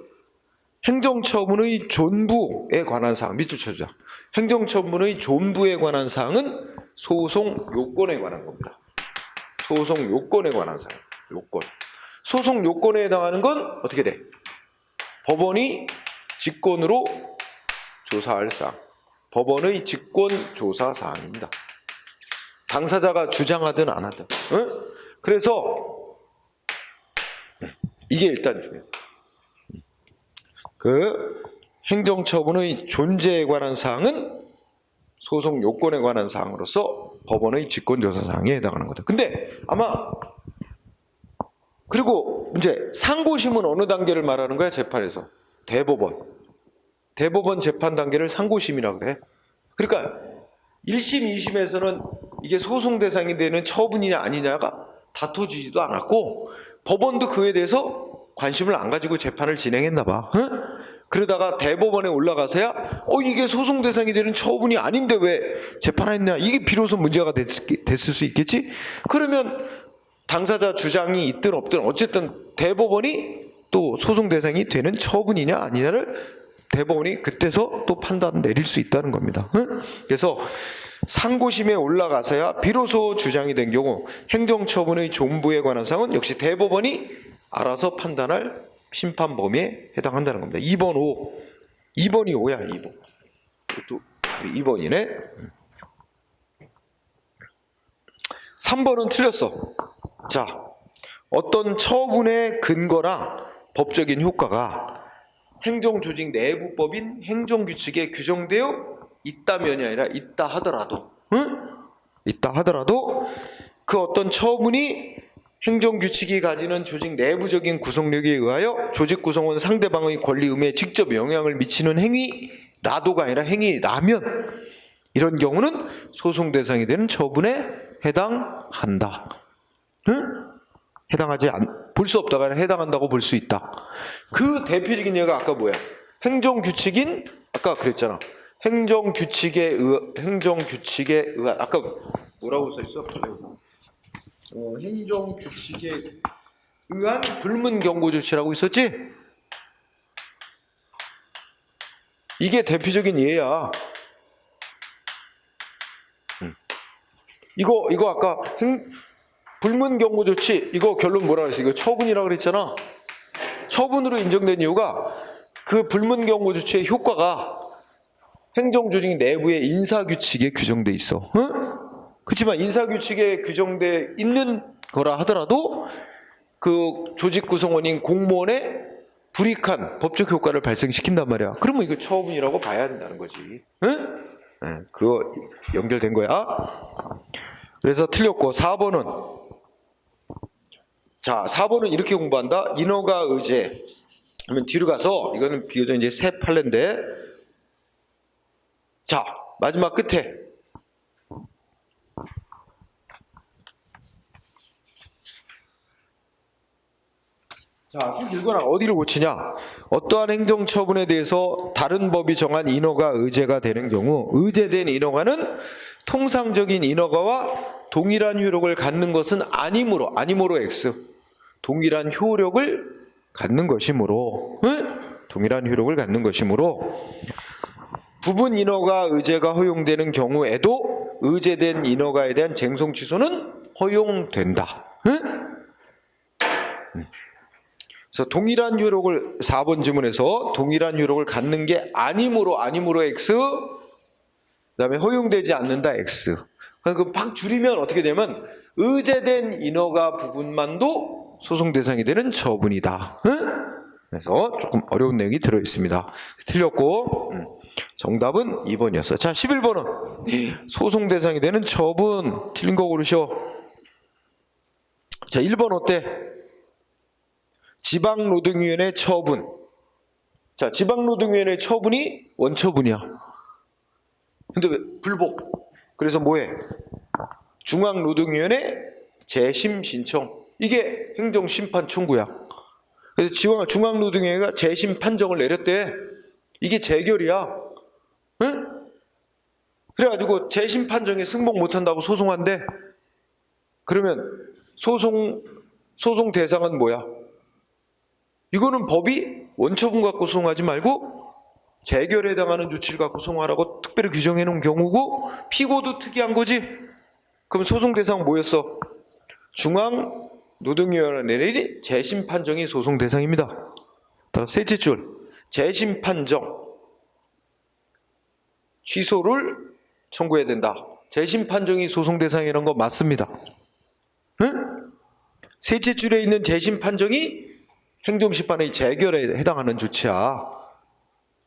행정처분의 존부에 관한 사항 밑줄 쳐주자. 행정처분의 존부에 관한 사항은 소송 요건에 관한 겁니다. 소송 요건에 관한 사항. 요건. 소송 요건에 해당하는 건 어떻게 돼? 법원이 직권으로 조사할 사항. 법원의 직권 조사 사항입니다. 당사자가 주장하든 안 하든. 응? 그래서 이게 일단 중요해요. 그 행정처분의 존재에 관한 사항은 소송 요건에 관한 사항으로서 법원의 직권조사 사항에 해당하는 거다. 근데 아마 그리고 이제 상고심은 어느 단계를 말하는 거야? 재판에서 대법원 재판 단계를 상고심이라고 그래. 그러니까 1심, 2심에서는 이게 소송 대상이 되는 처분이냐 아니냐가 다퉈지지도 않았고 법원도 그에 대해서 관심을 안 가지고 재판을 진행했나 봐. 응? 그러다가 대법원에 올라가서야 이게 소송 대상이 되는 처분이 아닌데 왜 재판했냐, 이게 비로소 문제가 됐을 수 있겠지. 그러면 당사자 주장이 있든 없든 어쨌든 대법원이 또 소송 대상이 되는 처분이냐 아니냐를 대법원이 그때서 또 판단 내릴 수 있다는 겁니다. 응? 그래서 상고심에 올라가서야 비로소 주장이 된 경우 행정처분의 존부에 관한 사항은 역시 대법원이 알아서 판단할 심판 범위에 해당한다는 겁니다. 2번 5. 2번이 5야, 2번. 또 2번이네. 3번은 틀렸어. 자, 어떤 처분의 근거랑 법적인 효과가 행정조직 내부법인 행정규칙에 규정되어 있다면이 아니라 있다 하더라도, 응? 있다 하더라도 그 어떤 처분이 행정규칙이 가지는 조직 내부적인 구성력에 의하여 조직 구성원 상대방의 권리 의무에 직접 영향을 미치는 행위라도가 아니라 행위라면 이런 경우는 소송 대상이 되는 처분에 해당한다. 응? 볼 수 없다가 아니라 해당한다고 볼 수 있다. 그 대표적인 예가 아까 뭐야? 행정규칙인, 아까 그랬잖아. 행정규칙에 의한, 아까 뭐라고 써있어? 행정규칙에 의한 불문경고 조치라고 있었지? 이게 대표적인 예야. 이거 아까 불문경고 조치, 이거 결론 뭐라 그랬어? 이거 처분이라고 그랬잖아. 처분으로 인정된 이유가 그 불문경고 조치의 효과가 행정조직 내부의 인사규칙에 규정돼 있어. 응? 그렇지만 인사규칙에 규정돼 있는 거라 하더라도 그 조직 구성원인 공무원의 불이익한 법적 효과를 발생시킨단 말이야. 그러면 이거 처분이라고 봐야 된다는 거지. 응? 네, 그거 연결된 거야. 그래서 틀렸고 4번은, 자, 4번은 이렇게 공부한다. 인허가 의제 하면 뒤로 가서, 이거는 비교적 이제 새 판례인데, 자, 마지막 끝에 자, 쭉 읽어라. 어디를 고치냐? 어떠한 행정처분에 대해서 다른 법이 정한 인허가 의제가 되는 경우 의제된 인허가는 통상적인 인허가와 동일한 효력을 갖는 것은 아니므로 X 동일한 효력을 갖는 것이므로, 응? 동일한 효력을 갖는 것이므로 부분 인허가 의제가 허용되는 경우에도 의제된 인허가에 대한 쟁송 취소는 허용된다. 응? 그래서 동일한 효력을 4번 지문에서 동일한 효력을 갖는 게 아니므로 X, 그다음에 허용되지 않는다 X. 그 팍 줄이면 어떻게 되면 의제된 인허가 부분만도 소송 대상이 되는 처분이다. 응? 그래서 조금 어려운 내용이 들어 있습니다. 틀렸고 정답은 2번이었어요. 자, 11번은 소송 대상이 되는 처분. 틀린 거 고르셔. 자, 1번 어때? 지방노동위원회 처분. 자, 지방노동위원회 처분이 원처분이야. 근데 왜? 불복. 그래서 뭐해? 중앙노동위원회 재심 신청. 이게 행정심판 청구야. 그래서 중앙노동위원회가 재심 판정을 내렸대. 이게 재결이야. 응? 그래가지고 재심 판정에 승복 못한다고 소송한대. 그러면 소송 대상은 뭐야? 이거는 법이 원처분 갖고 소송하지 말고 재결에 해당하는 조치를 갖고 소송하라고 특별히 규정해 놓은 경우고, 피고도 특이한 거지. 그럼 소송 대상 뭐였어? 중앙노동위원회의 재심 판정이 소송 대상입니다. 따라서 셋째 줄, 재심 판정 취소를 청구해야 된다. 재심 판정이 소송 대상이라는 거 맞습니다. 응? 셋째 줄에 있는 재심 판정이 행정심판의 재결에 해당하는 조치야.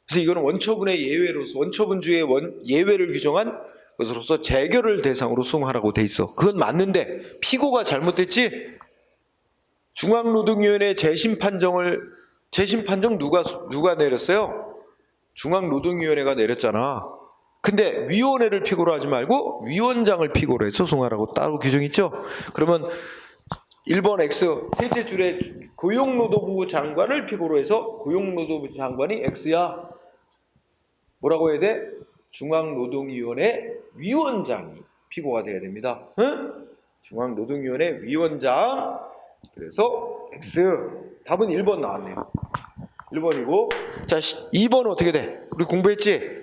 그래서 이거는 원처분의 예외로서 원처분주의 예외를 규정한 것으로서 재결을 대상으로 수용하라고 돼 있어. 그건 맞는데 피고가 잘못됐지. 중앙노동위원회 재심 판정 누가 내렸어요? 중앙노동위원회가 내렸잖아. 근데 위원회를 피고로 하지 말고 위원장을 피고로 해서 소송하라고 따로 규정이 있죠. 그러면 1번 X 셋째 줄에 고용노동부 장관을 피고로 해서 고용노동부 장관이 X야. 뭐라고 해야 돼? 중앙노동위원회 위원장이 피고가 돼야 됩니다. 응? 중앙노동위원회 위원장. 그래서 X. 답은 1번 나왔네요. 1번이고. 자, 2번은 어떻게 돼? 우리 공부했지?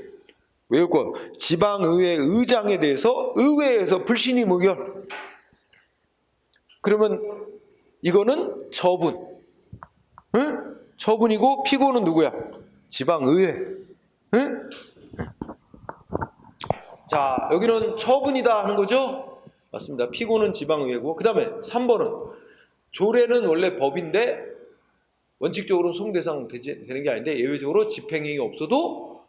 외울 거. 지방의회 의장에 대해서 의회에서 불신임 의결. 그러면 이거는 처분. 응? 처분이고 피고는 누구야? 지방의회. 응? 자, 여기는 처분이다 하는 거죠? 맞습니다. 피고는 지방의회고. 그 다음에 3번은 조례는 원래 법인데 원칙적으로 소송대상 되는 게 아닌데 예외적으로 집행행위 없어도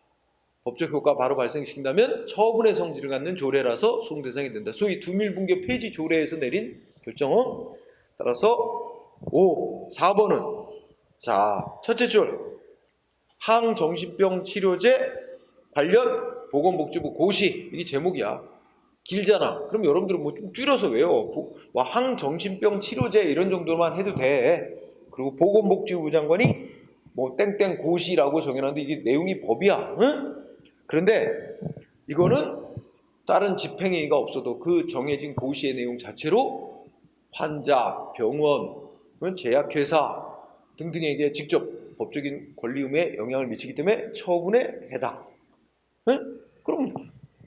법적 효과 바로 발생시킨다면 처분의 성질을 갖는 조례라서 소송대상이 된다. 소위 두밀분계 폐지 조례에서 내린 결정. 따라서 4번은 자, 첫째 줄 항정신병 치료제 관련 보건복지부 고시. 이게 제목이야. 길잖아. 그럼 여러분들은 뭐 좀 줄여서 외워. 항정신병 치료제 이런 정도만 해도 돼. 그리고 보건복지부 장관이 뭐 땡땡 고시라고 정해놨는데 이게 내용이 법이야. 응? 그런데 이거는 다른 집행행위가 없어도 그 정해진 고시의 내용 자체로 환자, 병원, 제약회사 등등에게 직접 법적인 권리의무에 영향을 미치기 때문에 처분에 해당. 응? 그럼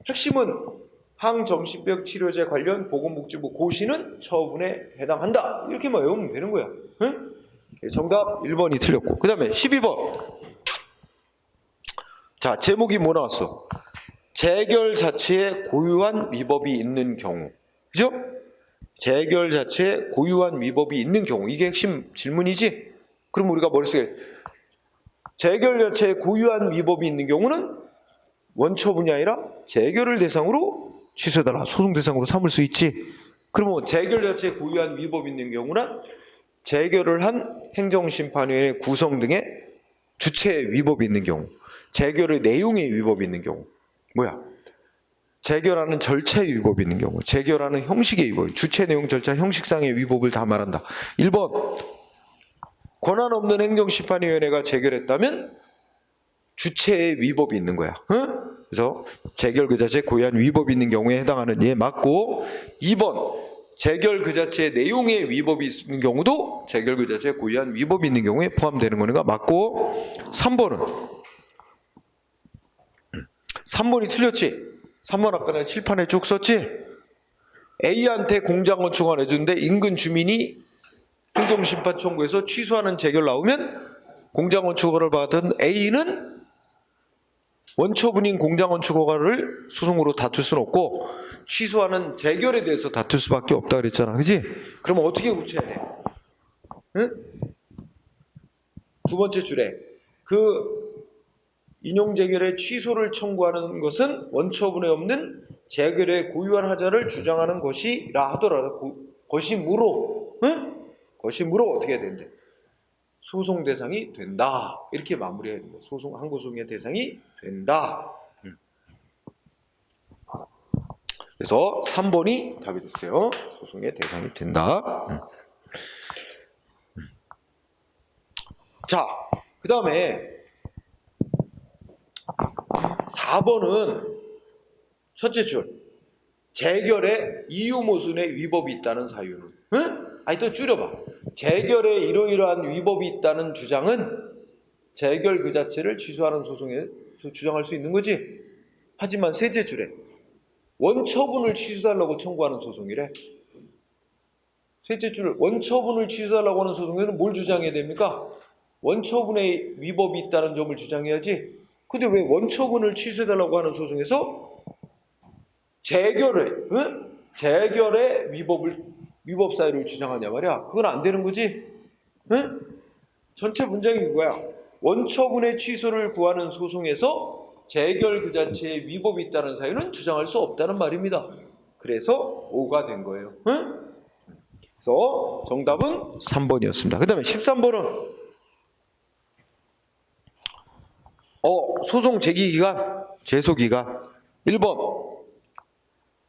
핵심은 항정신병 치료제 관련 보건복지부 고시는 처분에 해당한다. 이렇게만 외우면 되는 거야. 응? 정답 1번이 틀렸고. 그 다음에 12번. 자, 제목이 뭐 나왔어? 재결 자체에 고유한 위법이 있는 경우. 그죠? 재결 자체에 고유한 위법이 있는 경우. 이게 핵심 질문이지? 그럼 우리가 머릿속에 재결 자체에 고유한 위법이 있는 경우는 원처분이 아니라 재결을 대상으로 취소해달라. 소송 대상으로 삼을 수 있지. 그러면 재결 자체에 고유한 위법이 있는 경우는 재결을 한 행정심판위원회 구성 등의 주체의 위법이 있는 경우, 재결의 내용의 위법이 있는 경우, 재결하는 절차의 위법이 있는 경우, 재결하는 형식의 위법, 주체 내용 절차 형식상의 위법을 다 말한다. 1번 권한 없는 행정심판위원회가 재결했다면 주체의 위법이 있는 거야. 응? 그래서 재결 그 자체에 고유한 위법이 있는 경우에 해당하는 예 맞고, 2번 재결 그 자체의 내용의 위법이 있는 경우도 재결 그 자체에 고유한 위법이 있는 경우에 포함되는 거니까 맞고, 3번이 틀렸지. 3번 아까 내가 칠판에 쭉 썼지. A한테 공장건축안 해주는데 인근 주민이 행정심판 청구해서 취소하는 재결 나오면 공장건축허가를 받은 A는 원처분인 공장건축허가를 소송으로 다툴 수는 없고 취소하는 재결에 대해서 다툴 수밖에 없다 그랬잖아. 그지? 그러면 어떻게 고쳐야 돼? 응? 두 번째 줄에 그 인용재결의 취소를 청구하는 것은 원처분에 없는 재결의 고유한 하자를 주장하는 것이라 하더라도 것이므로, 응? 것이므로 어떻게 해야 되는데? 소송 대상이 된다. 이렇게 마무리해야 됩니다. 항고소송의 대상이 된다. 그래서 3번이 답이 됐어요. 소송의 대상이 된다. 자, 그 다음에 4번은 첫째 줄 재결에 이유 모순의 위법이 있다는 사유는, 응? 아니 또 줄여봐. 재결에 이러이러한 위법이 있다는 주장은 재결 그 자체를 취소하는 소송에서 주장할 수 있는 거지. 하지만 셋째 줄에 원처분을 취소달라고 청구하는 소송이래. 셋째 줄 원처분을 취소달라고 하는 소송에는 뭘 주장해야 됩니까? 원처분에 위법이 있다는 점을 주장해야지. 근데 왜 원처분을 취소해달라고 하는 소송에서 재결의 위법 사유를 주장하냐 말이야. 그건 안 되는 거지. 응? 전체 문장이 이거야. 원처분의 취소를 구하는 소송에서 재결 그 자체에 위법이 있다는 사유는 주장할 수 없다는 말입니다. 그래서 5가 된 거예요. 응? 그래서 정답은 3번이었습니다. 그 다음에 13번은 소송 제기기간, 제소기간 1번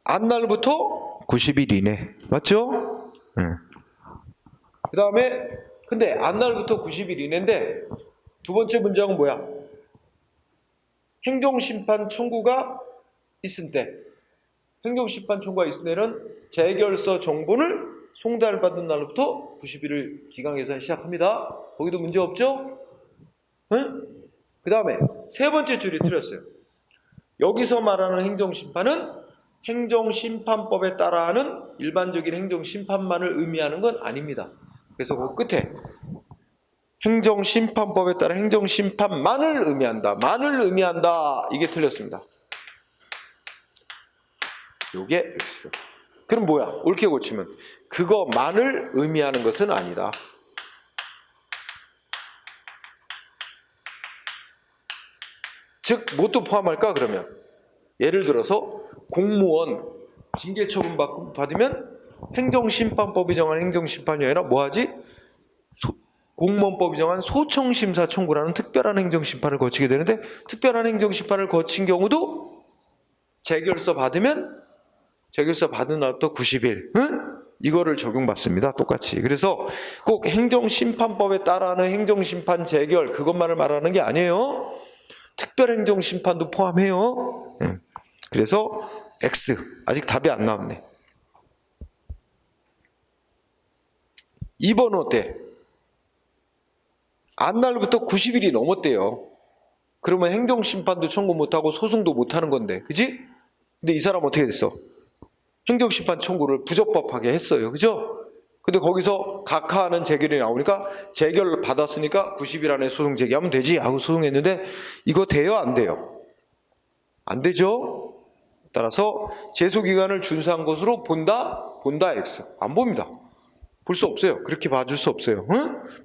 안날부터 90일 이내. 맞죠? 그 다음에 근데 안날부터 90일 이내인데 두 번째 문장은 뭐야? 행정심판 청구가 있을 때, 행정심판 청구가 있을 때는 재결서 정본을 송달받은 날부터 90일을 기간 계산 시작합니다. 거기도 문제 없죠? 응? 그 다음에 세 번째 줄이 틀렸어요. 여기서 말하는 행정심판은 행정심판법에 따라하는 일반적인 행정심판만을 의미하는 건 아닙니다. 그래서 그 끝에 행정심판법에 따라 행정심판만을 의미한다. 만을 의미한다. 이게 틀렸습니다. 요게 X. 그럼 뭐야? 옳게 고치면 그거만을 의미하는 것은 아니다. 즉 뭐도 포함할까 그러면? 예를 들어서 공무원 징계처분 받으면 행정심판법이 정한 행정심판이 아니라 뭐하지? 공무원법이 정한 소청심사 청구라는 특별한 행정심판을 거치게 되는데 특별한 행정심판을 거친 경우도 재결서 받으면 재결서 받은 날부터 90일 이거를 적용받습니다. 똑같이. 그래서 꼭 행정심판법에 따라하는 행정심판 재결 그것만을 말하는 게 아니에요. 특별행정심판도 포함해요. 그래서 X. 아직 답이 안 나왔네. 2번은 어때? 안날부터 90일이 넘었대요. 그러면 행정심판도 청구 못하고 소송도 못하는 건데, 그지? 근데 이 사람 어떻게 됐어? 행정심판 청구를 부적법하게 했어요. 그죠? 근데 거기서 각하하는 재결이 나오니까 재결을 받았으니까 90일 안에 소송 제기하면 되지 하고 소송했는데 이거 돼요? 안 돼요? 안 되죠? 따라서 제소기간을 준수한 것으로 본다 X. 안 봅니다. 볼 수 없어요. 그렇게 봐줄 수 없어요.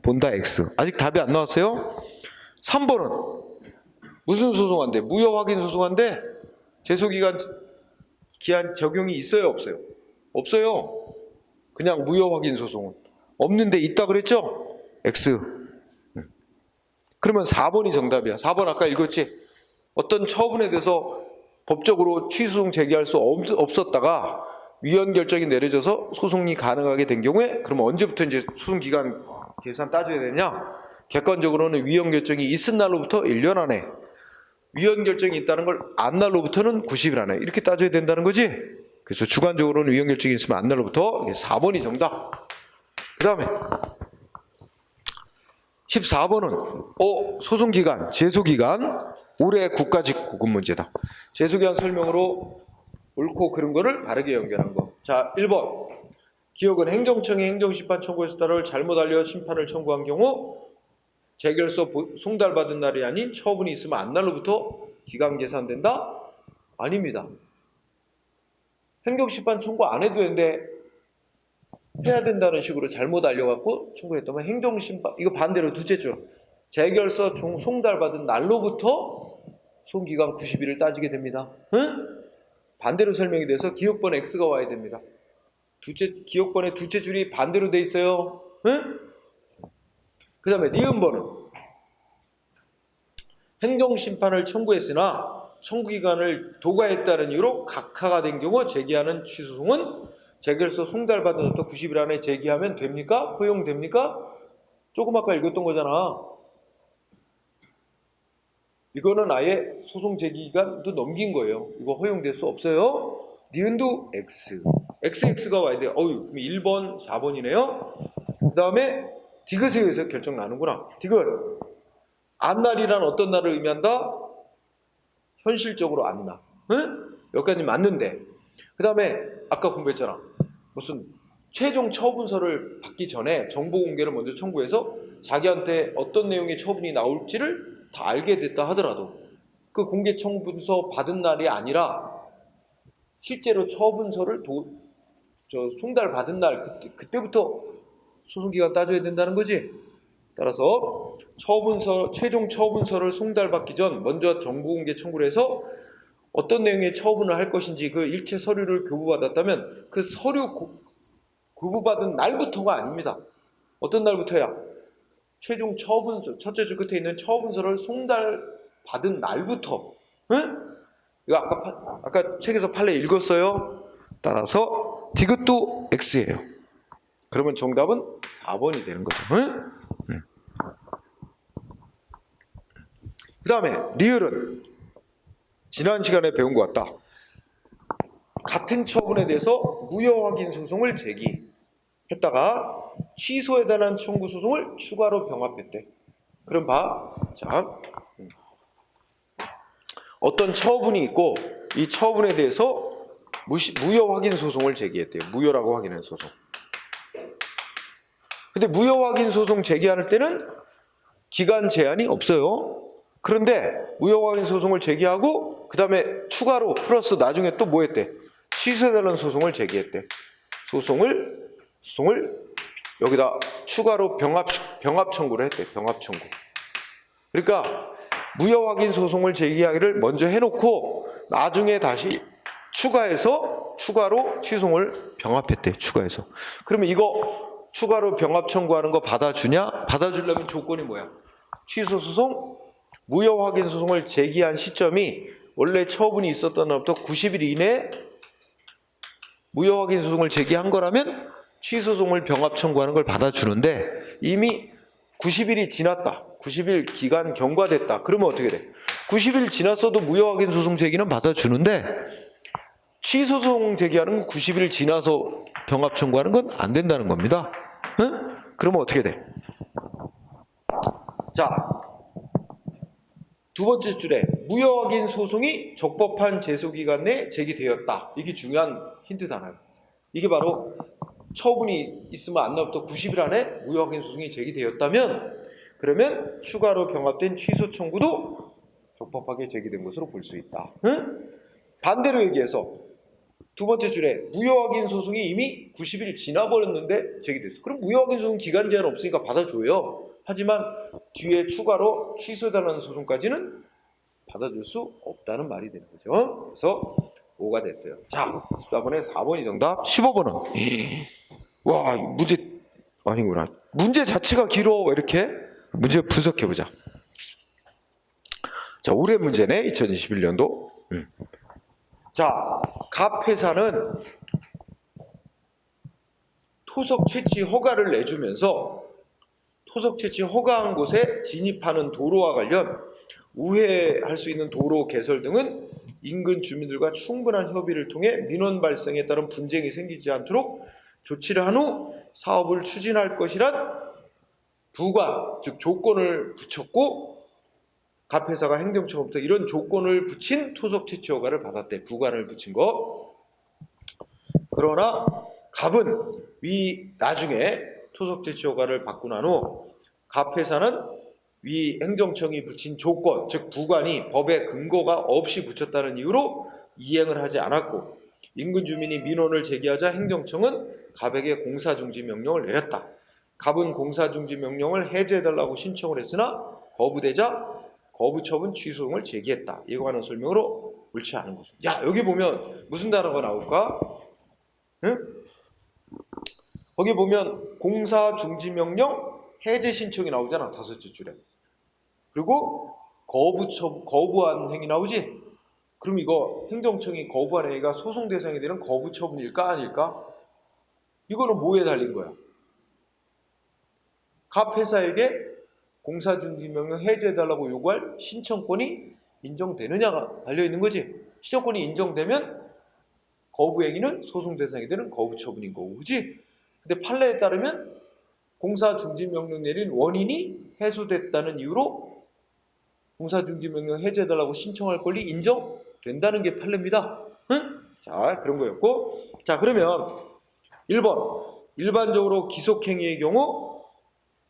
본다 X. 아직 답이 안 나왔어요? 3번은 무슨 소송한데? 무효 확인 소송한데 제소기간 기한 적용이 있어요? 없어요? 없어요. 그냥 무효 확인 소송은 없는데 있다 그랬죠? X. 그러면 4번이 정답이야. 4번 아까 읽었지? 어떤 처분에 대해서 법적으로 취소송 제기할 수 없었다가 위헌 결정이 내려져서 소송이 가능하게 된 경우에 그러면 언제부터 이제 소송 기간 계산 따져야 되냐? 객관적으로는 위헌 결정이 있은 날로부터 1년 안에, 위헌 결정이 있다는 걸 안 날로부터는 90일 안에 이렇게 따져야 된다는 거지? 그래서 주관적으로는 위헌 결정이 있으면 안 날로부터 4번이 정답. 그 다음에 14번은 소송기간, 제소기간 올해 국가직고금 문제다. 제소기간 설명으로 옳고 그른 거를 바르게 연결한 거. 자, 1번 기억은 행정청이 행정심판 청구에서 따를 잘못 알려 심판을 청구한 경우 재결서 송달받은 날이 아닌 처분이 있으면 안 날로부터 기간 계산된다? 아닙니다. 행정심판 청구 안 해도 되는데 해야 된다는 식으로 잘못 알려갖고 청구했다면 행정심판, 이거 반대로 둘째 줄 재결서 송달받은 날로부터 소송기간 90일을 따지게 됩니다. 응? 반대로 설명이 돼서 기억번 X가 와야 됩니다. 기억번의 둘째 줄이 반대로 돼 있어요. 응? 그 다음에 니은번은 행정심판을 청구했으나 청구기간을 도과했다는 이유로 각하가 된 경우 제기하는 취소송은 재결서 송달받은 날부터 90일 안에 제기하면 됩니까? 허용됩니까? 조금 아까 읽었던 거잖아. 이거는 아예 소송 제기기간도 넘긴 거예요. 이거 허용될 수 없어요. 니은도 X. XX가 와야 돼요. 그럼 1번, 4번이네요. 그 다음에 디귿에 의해서 결정 나는구나. 디귿. 안날이란 어떤 날을 의미한다? 현실적으로 안날. 응? 여기까지 맞는데. 그 다음에 아까 공부했잖아. 무슨 최종 처분서를 받기 전에 정보 공개를 먼저 청구해서 자기한테 어떤 내용의 처분이 나올지를 다 알게 됐다 하더라도 그 공개 청구서 받은 날이 아니라 실제로 처분서를 송달받은 날 그때부터 소송기간 따져야 된다는 거지. 따라서 최종 처분서를 송달받기 전 먼저 정보공개 청구를 해서 어떤 내용의 처분을 할 것인지 그 일체 서류를 교부받았다면 그 서류 교부받은 날부터가 아닙니다. 어떤 날부터야? 최종 처분서, 첫째 줄 끝에 있는 처분서를 송달받은 날부터. 응? 이거 아까 책에서 판례 읽었어요? 따라서 디귿도 X예요. 그러면 정답은 4번이 되는 거죠. 응? 그 다음에 리을은 지난 시간에 배운 것 같다. 같은 처분에 대해서 무효확인 소송을 제기했다가 취소에 관한 청구 소송을 추가로 병합했대. 그럼 자, 어떤 처분이 있고 이 처분에 대해서 무효확인 소송을 제기했대요. 무효라고 확인한 소송. 근데 무효확인 소송 제기할 때는 기간 제한이 없어요. 그런데 무효확인 소송을 제기하고 그 다음에 추가로 플러스 나중에 또 뭐 했대? 취소해달라는 소송을 제기했대. 소송을 여기다 추가로 병합 청구를 했대. 병합 청구. 그러니까 무효확인 소송을 제기하기를 먼저 해놓고 나중에 다시 추가로 취소를 병합했대. 추가해서. 그러면 이거 추가로 병합 청구하는 거 받아주냐? 받아주려면 조건이 뭐야? 취소 소송, 무효 확인 소송을 제기한 시점이 원래 처분이 있었던 날부터 90일 이내에 무효 확인 소송을 제기한 거라면 취소 소송을 병합 청구하는 걸 받아주는데 이미 90일이 지났다. 90일 기간 경과됐다. 그러면 어떻게 돼? 90일 지났어도 무효 확인 소송 제기는 받아주는데 취소 소송 제기하는 건 90일 지나서 병합 청구하는 건 안 된다는 겁니다. 응? 그러면 어떻게 돼? 자, 두 번째 줄에 무효 확인 소송이 적법한 제소기간 내에 제기되었다. 이게 중요한 힌트 단어예요. 이게 바로 처분이 있으면 안 나부터 90일 안에 무효 확인 소송이 제기되었다면 그러면 추가로 병합된 취소 청구도 적법하게 제기된 것으로 볼 수 있다. 응? 반대로 얘기해서 두 번째 줄에 무효 확인 소송이 이미 90일 지나버렸는데 제기됐어. 그럼 무효 확인 소송 기간 제한 없으니까 받아줘요. 하지만 뒤에 추가로 취소해달라는 소송까지는 받아줄 수 없다는 말이 되는 거죠. 그래서 5가 됐어요. 자, 14번에 4번이 정답, 15번은 와, 문제 아니구나. 문제 자체가 길어. 이렇게 문제 분석해보자. 자, 올해 문제네. 2021년도. 자, 갑 회사는 토속 채취 허가를 내주면서 토속 채취 허가한 곳에 진입하는 도로와 관련 우회할 수 있는 도로 개설 등은 인근 주민들과 충분한 협의를 통해 민원 발생에 따른 분쟁이 생기지 않도록 조치를 한 후 사업을 추진할 것이란 부관, 즉 조건을 붙였고 갑 회사가 행정처로부터 이런 조건을 붙인 토속 채취 허가를 받았대. 부관을 붙인 거. 그러나 갑은 나중에 토속 채취 허가를 받고 난 후 갑 회사는 위 행정청이 붙인 조건, 즉 부관이 법에 근거가 없이 붙였다는 이유로 이행을 하지 않았고 인근 주민이 민원을 제기하자 행정청은 갑에게 공사중지 명령을 내렸다. 갑은 공사중지 명령을 해제해달라고 신청을 했으나 거부되자 거부처분 취소송을 제기했다. 이에 관한 설명으로 옳지 않은 것입니다. 야, 여기 보면 무슨 단어가 나올까? 응? 거기 보면 공사중지명령 해제 신청이 나오잖아. 다섯째 줄에. 그리고 거부한 행위 나오지? 그럼 이거 행정청이 거부한 행위가 소송 대상이 되는 거부처분일까 아닐까? 이거는 뭐에 달린 거야? 갑 회사에게 공사중지명령 해제해달라고 요구할 신청권이 인정되느냐가 달려있는 거지. 신청권이 인정되면 거부행위는 소송 대상이 되는 거부처분인 거고, 그치? 근데 판례에 따르면 공사중지명령 내린 원인이 해소됐다는 이유로 공사중지명령 해제해달라고 신청할 권리 인정된다는 게 판례입니다. 응? 자, 그런 거였고. 자, 그러면 1번. 일반적으로 기속행위의 경우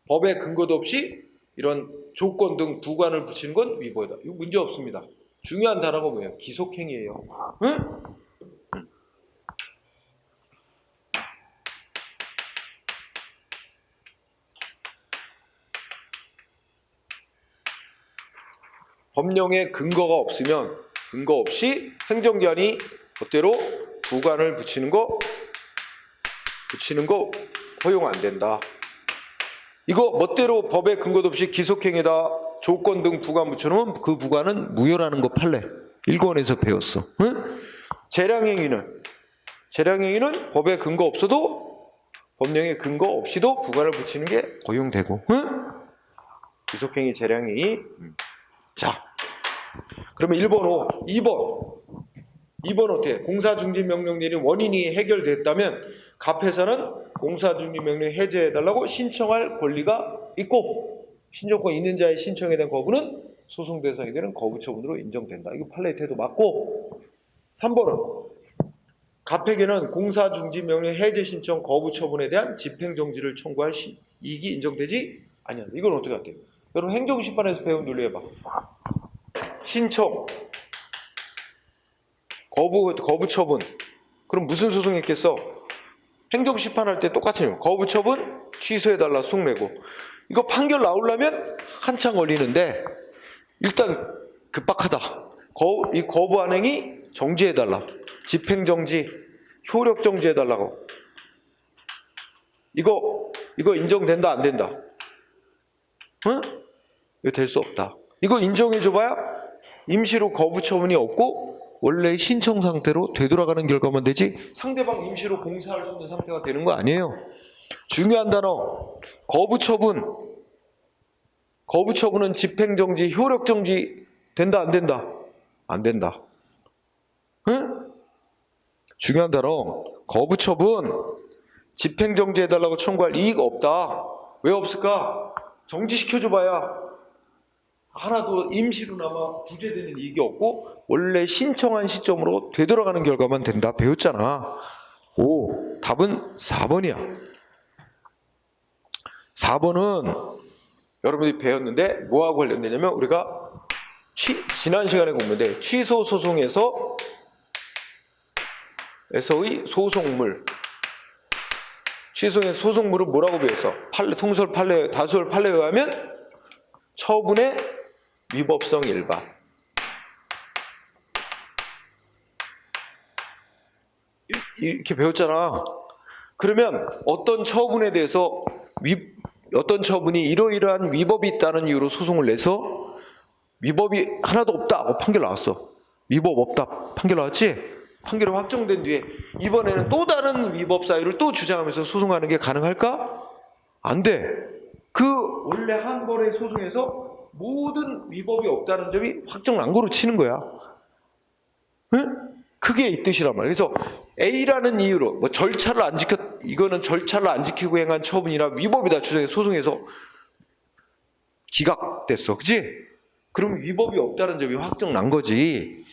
법에 근거도 없이 이런 조건 등 부관을 붙이는 건 위법이다. 이거 문제 없습니다. 중요한 단어가 뭐예요? 기속행위예요. 응? 법령에 근거가 없으면 근거 없이 행정기관이 멋대로 부관을 붙이는 거 허용 안 된다. 이거 멋대로 법에 근거도 없이 기속행위다 조건 등 부관 붙여놓으면 그 부관은 무효라는 거 판례 1권에서 배웠어. 응? 재량행위는 법에 근거 없어도 법령에 근거 없이도 부관을 붙이는 게 허용되고. 응? 기속행위 재량행위. 자, 그러면 1번 2번 어떻게? 공사중지명령 내린 원인이 해결됐다면 갑회사는 공사중지명령 해제해달라고 신청할 권리가 있고 신청권 있는 자의 신청에 대한 거부는 소송 대상이 되는 거부 처분으로 인정된다. 이거 판례의 태도 맞고. 3번은 갑회계는 공사중지명령 해제 신청 거부 처분에 대한 집행정지를 청구할 이익이 인정되지 아니한다. 이건 어떻게 할게요? 여러분 행정심판에서 배운 논리 해봐. 신청 거부 처분. 그럼 무슨 소송했겠어? 행정심판할 때 똑같이 거부 처분 취소해달라 속 내고. 이거 판결 나오려면 한참 걸리는데 일단 급박하다. 이 거부 안행이 정지해달라. 집행정지, 효력정지해달라고. 이거 인정된다 안 된다? 응? 이거 될 수 없다. 이거 인정해줘봐야 임시로 거부 처분이 없고 원래 신청 상태로 되돌아가는 결과만 되지 상대방 임시로 공사할 수 있는 상태가 되는 거 아니에요. 중요한 단어 거부 처분은 집행정지, 효력정지 된다 안 된다? 안 된다. 응? 중요한 단어 거부 처분 집행정지 해달라고 청구할 이익 없다. 왜 없을까? 정지시켜줘봐야 하나도 임시로나마 구제되는 이익이 없고 원래 신청한 시점으로 되돌아가는 결과만 된다. 배웠잖아. 오, 답은 4번이야. 4번은 여러분들이 배웠는데 뭐하고 관련되냐면 우리가 지난 시간에 보면 돼. 취소 소송에서의 소송물. 취소의 소송물은 뭐라고 배웠어? 통설 판례, 다수월 판례에 의하면 처분의 위법성 일반. 이렇게 배웠잖아. 그러면 어떤 처분에 대해서 어떤 처분이 이러이러한 위법이 있다는 이유로 소송을 내서 위법이 하나도 없다고 판결 나왔어. 위법 없다 판결 나왔지? 판결이 확정된 뒤에 이번에는 또 다른 위법 사유를 또 주장하면서 소송하는 게 가능할까? 안 돼. 그 원래 한 번의 소송에서 모든 위법이 없다는 점이 확정 난 거로 치는 거야. 응? 그게 이 뜻이란 말이야. 그래서 A라는 이유로 뭐 절차를 안 지키고 행한 처분이라 위법이다 주장해 소송에서 기각됐어. 그치? 그럼 위법이 없다는 점이 확정 난 거지.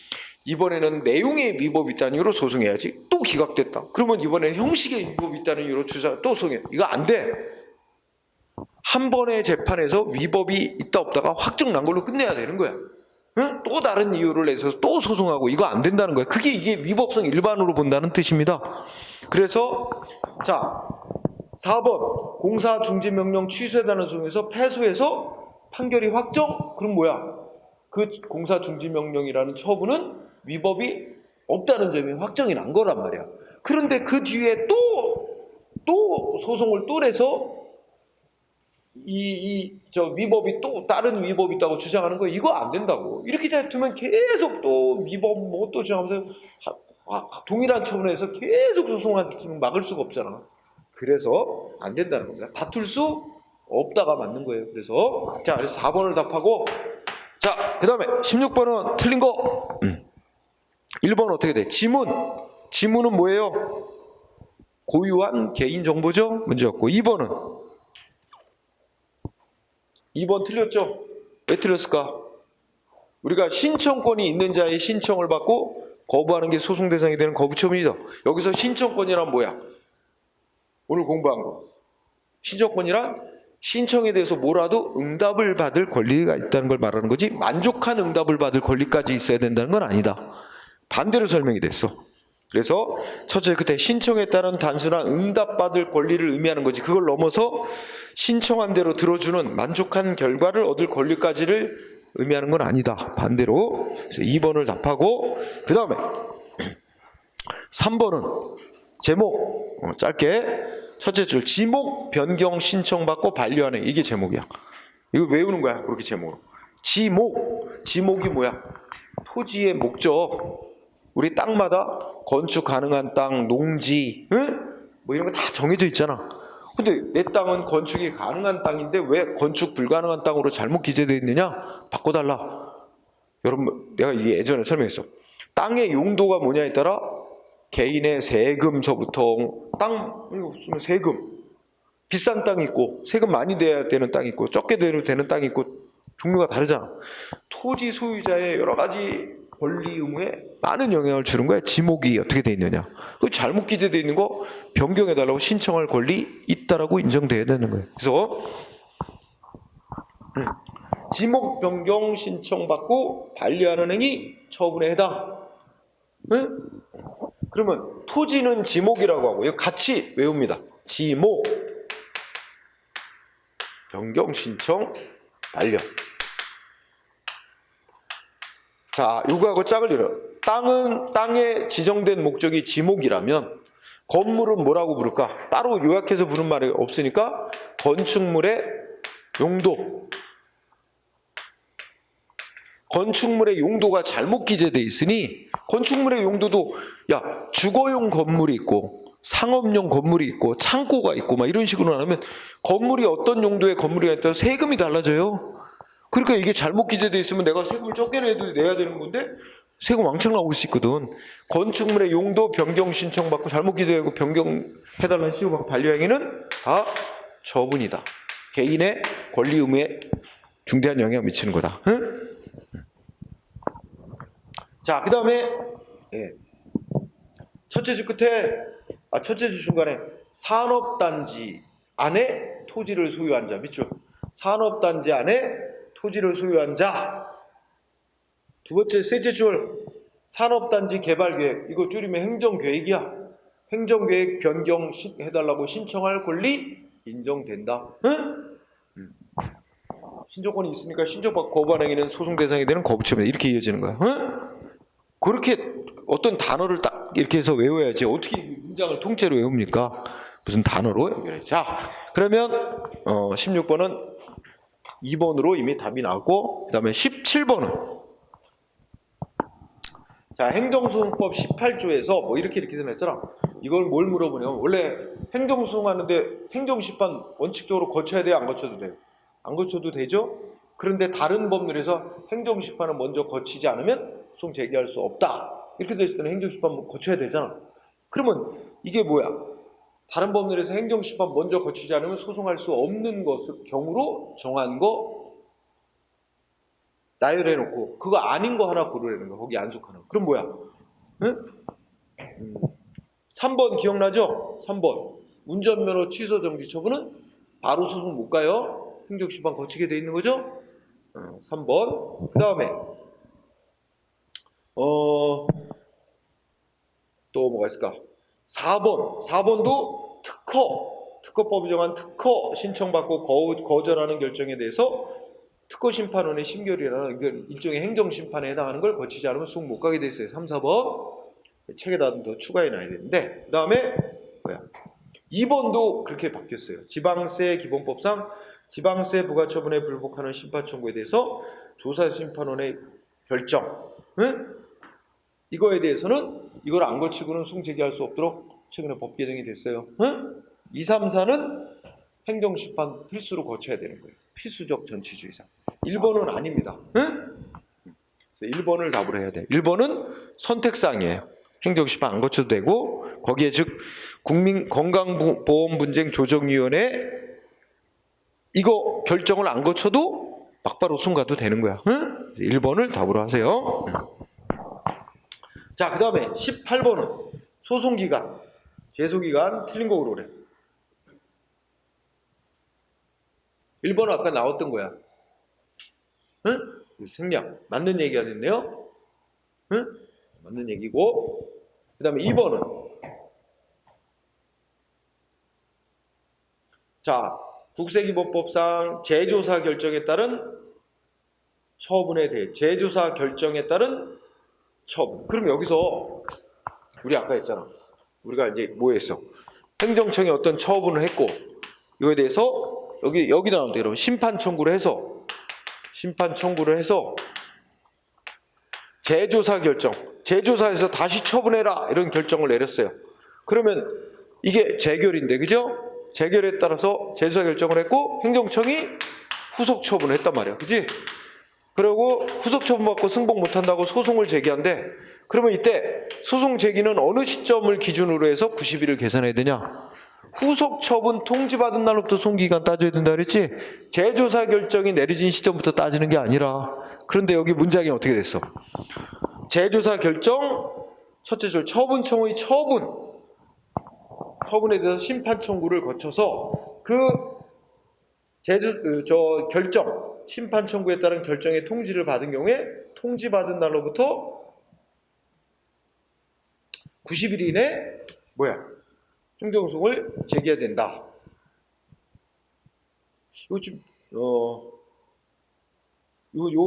이번에는 내용의 위법이 있다는 이유로 소송해야지. 또 기각됐다. 그러면 이번에는 형식의 위법이 있다는 이유로 또 소송해. 이거 안 돼. 한 번의 재판에서 위법이 있다 없다가 확정 난 걸로 끝내야 되는 거야. 응? 또 다른 이유를 내서 또 소송하고 이거 안 된다는 거야. 이게 위법성 일반으로 본다는 뜻입니다. 그래서 자 4번 공사중지명령 취소해달라는 소송에서 패소해서 판결이 확정? 그럼 뭐야? 그 공사중지명령이라는 처분은 위법이 없다는 점이 확정이 난 거란 말이야. 그런데 그 뒤에 또 소송을 또 내서 저 위법이 또 다른 위법이 있다고 주장하는 거 이거 안 된다고. 이렇게 되면 계속 또 위법 뭐 또 주장하면서 동일한 처분에서 계속 소송하면 막을 수가 없잖아. 그래서 안 된다는 겁니다. 다툴 수 없다가 맞는 거예요. 그래서 4번을 답하고 자 그 다음에 16번은 틀린 거 1번 어떻게 돼? 지문은 뭐예요? 고유한 개인정보죠? 문제였고 2번 틀렸죠? 왜 틀렸을까? 우리가 신청권이 있는 자의 신청을 받고 거부하는 게 소송 대상이 되는 거부 처분이다. 여기서 신청권이란 뭐야? 오늘 공부한 거. 신청권이란 신청에 대해서 뭐라도 응답을 받을 권리가 있다는 걸 말하는 거지 만족한 응답을 받을 권리까지 있어야 된다는 건 아니다. 반대로 설명이 됐어. 그래서 첫째 그때 신청에 따른 단순한 응답받을 권리를 의미하는 거지. 그걸 넘어서 신청한 대로 들어주는 만족한 결과를 얻을 권리까지를 의미하는 건 아니다. 반대로. 그래서 2번을 답하고, 그 다음에 3번은 제목, 짧게 첫째 줄 지목 변경 신청받고 반려하는, 이게 제목이야. 이거 외우는 거야. 그렇게 제목으로. 지목이 뭐야? 토지의 목적. 우리 땅마다 건축 가능한 땅, 농지, 응? 뭐 이런 거 다 정해져 있잖아. 근데 내 땅은 건축이 가능한 땅인데 왜 건축 불가능한 땅으로 잘못 기재되어 있느냐? 바꿔달라. 여러분, 내가 이게 예전에 설명했어. 땅의 용도가 뭐냐에 따라 개인의 세금서부터, 땅 없으면 세금, 비싼 땅이 있고 세금 많이 내야 되는 땅이 있고 적게 내도 되는 땅이 있고 종류가 다르잖아. 토지 소유자의 여러 가지 권리 의무에 많은 영향을 주는 거야. 지목이 어떻게 돼 있느냐. 그 잘못 기재되어 있는 거 변경해달라고 신청할 권리 있다라고 인정돼야 되는 거예요. 그래서 지목 변경 신청받고 반려하는 행위 처분에 해당. 응? 그러면 토지는 지목이라고 하고, 이거 같이 외웁니다. 지목 변경 신청 반려. 자, 요거하고 짝을 이뤄. 땅에 지정된 목적이 지목이라면 건물은 뭐라고 부를까? 따로 요약해서 부른 말이 없으니까 건축물의 용도. 건축물의 용도가 잘못 기재되어 있으니 건축물의 용도도 주거용 건물이 있고 상업용 건물이 있고 창고가 있고 막 이런 식으로 하면 건물이 어떤 용도의 건물이냐에 따라 세금이 달라져요. 그러니까 이게 잘못 기재되어 있으면 내가 세금을 적게 내야 되는 건데 세금 왕창 나올 수 있거든. 건축물의 용도 변경 신청받고 잘못 기재되고 변경해달라는 신청받고 반려행위는 다 처분이다. 개인의 권리 의무에 중대한 영향을 미치는 거다. 응? 자, 그 다음에 첫째 줄 끝에, 첫째 줄 중간에 산업단지 안에 토지를 소유한 자, 밑줄. 산업단지 안에 토지를 소유한 자. 두 번째, 셋째 줄 산업단지 개발계획. 이거 줄이면 행정계획이야. 행정계획 변경해달라고 신청할 권리 인정된다. 응? 신청권이 있으니까 신청받고 거부한 행위는 소송 대상이 되는 거부처분이다. 이렇게 이어지는 거야. 응? 그렇게 어떤 단어를 딱 이렇게 해서 외워야지. 어떻게 문장을 통째로 외웁니까? 무슨 단어로 연결해. 자, 그러면 16번은 2번으로 이미 답이 나왔고, 그 다음에 17번은 자, 행정소송법 18조에서 뭐 이렇게 했잖아. 이걸 뭘 물어보냐면, 원래 행정소송하는데 행정심판 원칙적으로 거쳐야 돼요? 안 거쳐도 돼요? 안 거쳐도 되죠? 그런데 다른 법률에서 행정심판을 먼저 거치지 않으면 소송 제기할 수 없다. 이렇게 됐을 때는 행정심판 거쳐야 되잖아. 그러면 이게 뭐야? 다른 법률에서 행정심판 먼저 거치지 않으면 소송할 수 없는 경우로 정한 거 나열해놓고 그거 아닌 거 하나 고르라는 거야. 거기 안 속하는 거. 그럼 뭐야? 응? 3번 기억나죠? 3번 운전면허 취소 정지 처분은 바로 소송 못 가요. 행정심판 거치게 돼 있는 거죠? 3번. 그 다음에 또 뭐가 있을까? 4번도 특허법이 정한 특허 신청받고 거절하는 결정에 대해서 특허심판원의 심결이라는 일종의 행정심판에 해당하는 걸 거치지 않으면 소송 못 가게 돼 있어요. 3, 4번 책에다 더 추가해 놔야 되는데, 그 다음에 뭐야? 2번도 그렇게 바뀌었어요. 지방세 기본법상 지방세 부과처분에 불복하는 심판 청구에 대해서 조사심판원의 결정, 응? 이거에 대해서는 이걸 안 거치고는 소송 제기할 수 없도록 최근에 법 개정이 됐어요. 응? 2, 3, 4는 행정심판 필수로 거쳐야 되는 거예요. 필수적 전치주의자. 1번은 아닙니다. 응? 1번을 답으로 해야 돼. 1번은 선택사항이에요. 행정심판 안 거쳐도 되고, 거기에 즉 국민건강보험분쟁조정위원회 이거 결정을 안 거쳐도 막바로 소송 가도 되는 거야. 응? 1번을 답으로 하세요. 자, 그 다음에 18번은 소송기간, 제소기간 틀린 거 그래. 1번은 아까 나왔던 거야. 응? 생략. 맞는 얘기가 됐네요. 응? 맞는 얘기고. 그 다음에 2번은 자, 국세기본법상 제조사 결정에 따른 처분에 대해 재조사 결정에 따른 처분. 그럼 여기서 우리 아까 했잖아. 우리가 이제 뭐 했어? 행정청이 어떤 처분을 했고 이거에 대해서 여기 나오는데 여러분 심판 청구를 해서 재조사 결정, 재조사해서 다시 처분해라 이런 결정을 내렸어요. 그러면 이게 재결인데 그죠? 재결에 따라서 재조사 결정을 했고 행정청이 후속 처분을 했단 말이야. 그지? 그리고 후속 처분받고 승복 못한다고 소송을 제기한대. 그러면 이때 소송 제기는 어느 시점을 기준으로 해서 90일을 계산해야 되냐? 후속 처분 통지받은 날로부터 소송기간 따져야 된다 그랬지? 재조사 결정이 내려진 시점부터 따지는 게 아니라. 그런데 여기 문장이 어떻게 됐어? 재조사 결정 첫째 줄 처분청의 처분에 대해서 심판 청구를 거쳐서 결정 심판 청구에 따른 결정의 통지를 받은 경우에 통지받은 날로부터 90일 이내 행정소송을 제기해야 된다. 이거 좀 요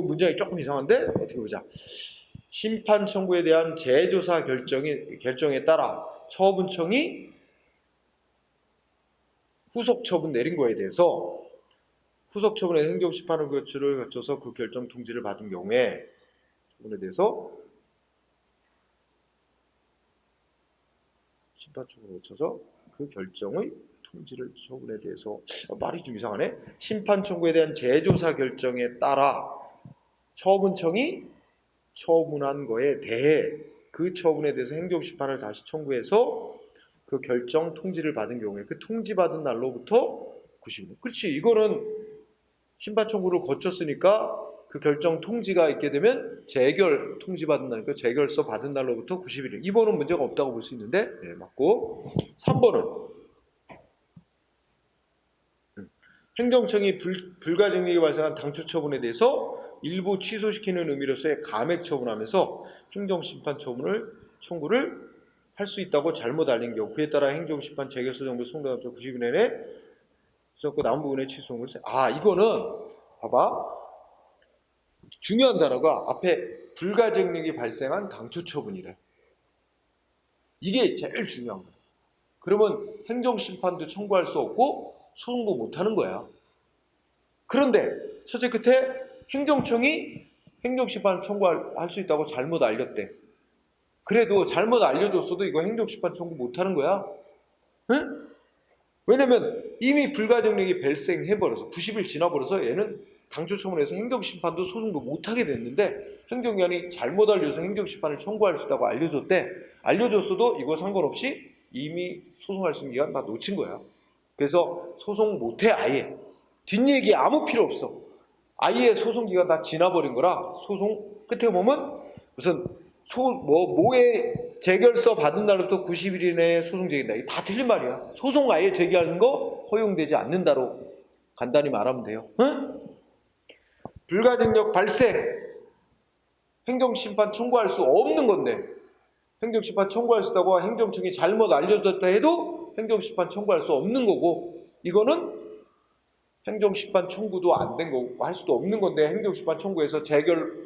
문장이 조금 이상한데 어떻게 보자. 심판 청구에 대한 재조사 결정에 따라 처분청이 후속 처분 내린 거에 대해서 후속 처분의 행정심판을 거쳐서 그 결정 통지를 받은 경우에 처분에 대해서 심판 청구를 거쳐서 그 결정의 통지를 처분에 대해서 말이 좀 이상하네. 심판 청구에 대한 재조사 결정에 따라 처분청이 처분한 거에 대해 그 처분에 대해서 행정심판을 다시 청구해서 그 결정 통지를 받은 경우에 그 통지받은 날로부터 90일. 그렇지. 이거는 심판 청구를 거쳤으니까 그 결정 통지가 있게 되면 재결 통지받은 날이니까 재결서 받은 날로부터 90일. 2번은 문제가 없다고 볼 수 있는데 네, 맞고. 3번은 행정청이 불가증력이 발생한 당초 처분에 대해서 일부 취소시키는 의미로서의 감액 처분하면서 행정심판 청구를 할 수 있다고 잘못 알린 경우 그에 따라 행정심판 재결서 정도 송달부터 90일 내내 그 남은 부분의 취소를 이거는 봐봐. 중요한 단어가 앞에 불가증력이 발생한 당초 처분이래. 이게 제일 중요한 거야. 그러면 행정심판도 청구할 수 없고 소송도 못하는 거야. 그런데 첫째 끝에 행정청이 행정심판 청구할 수 있다고 잘못 알렸대. 그래도 잘못 알려줬어도 이거 행정심판 청구 못하는 거야. 응? 왜냐면 이미 불가증력이 발생해버려서 90일 지나버려서 얘는 당초 처분해서 행정심판도 소송도 못하게 됐는데 행정기관이 잘못 알려서 행정심판을 청구할 수 있다고 알려줬대. 알려줬어도 이거 상관없이 이미 소송할 수 있는 기간 다 놓친 거야. 그래서 소송 못해 아예. 뒷얘기 아무 필요 없어. 아예 소송기간 다 지나버린 거라 소송 끝에 보면 무슨 뭐에 재결서 받은 날로부터 90일 이내에 소송 제기한다. 이게 다 틀린 말이야. 소송 아예 제기하는 거 허용되지 않는다로 간단히 말하면 돼요. 응? 불가증력 발생. 행정심판 청구할 수 없는 건데 행정심판 청구할 수 있다고 행정청이 잘못 알려줬다 해도 행정심판 청구할 수 없는 거고 이거는 행정심판 청구도 안 된 거고 할 수도 없는 건데 행정심판 청구해서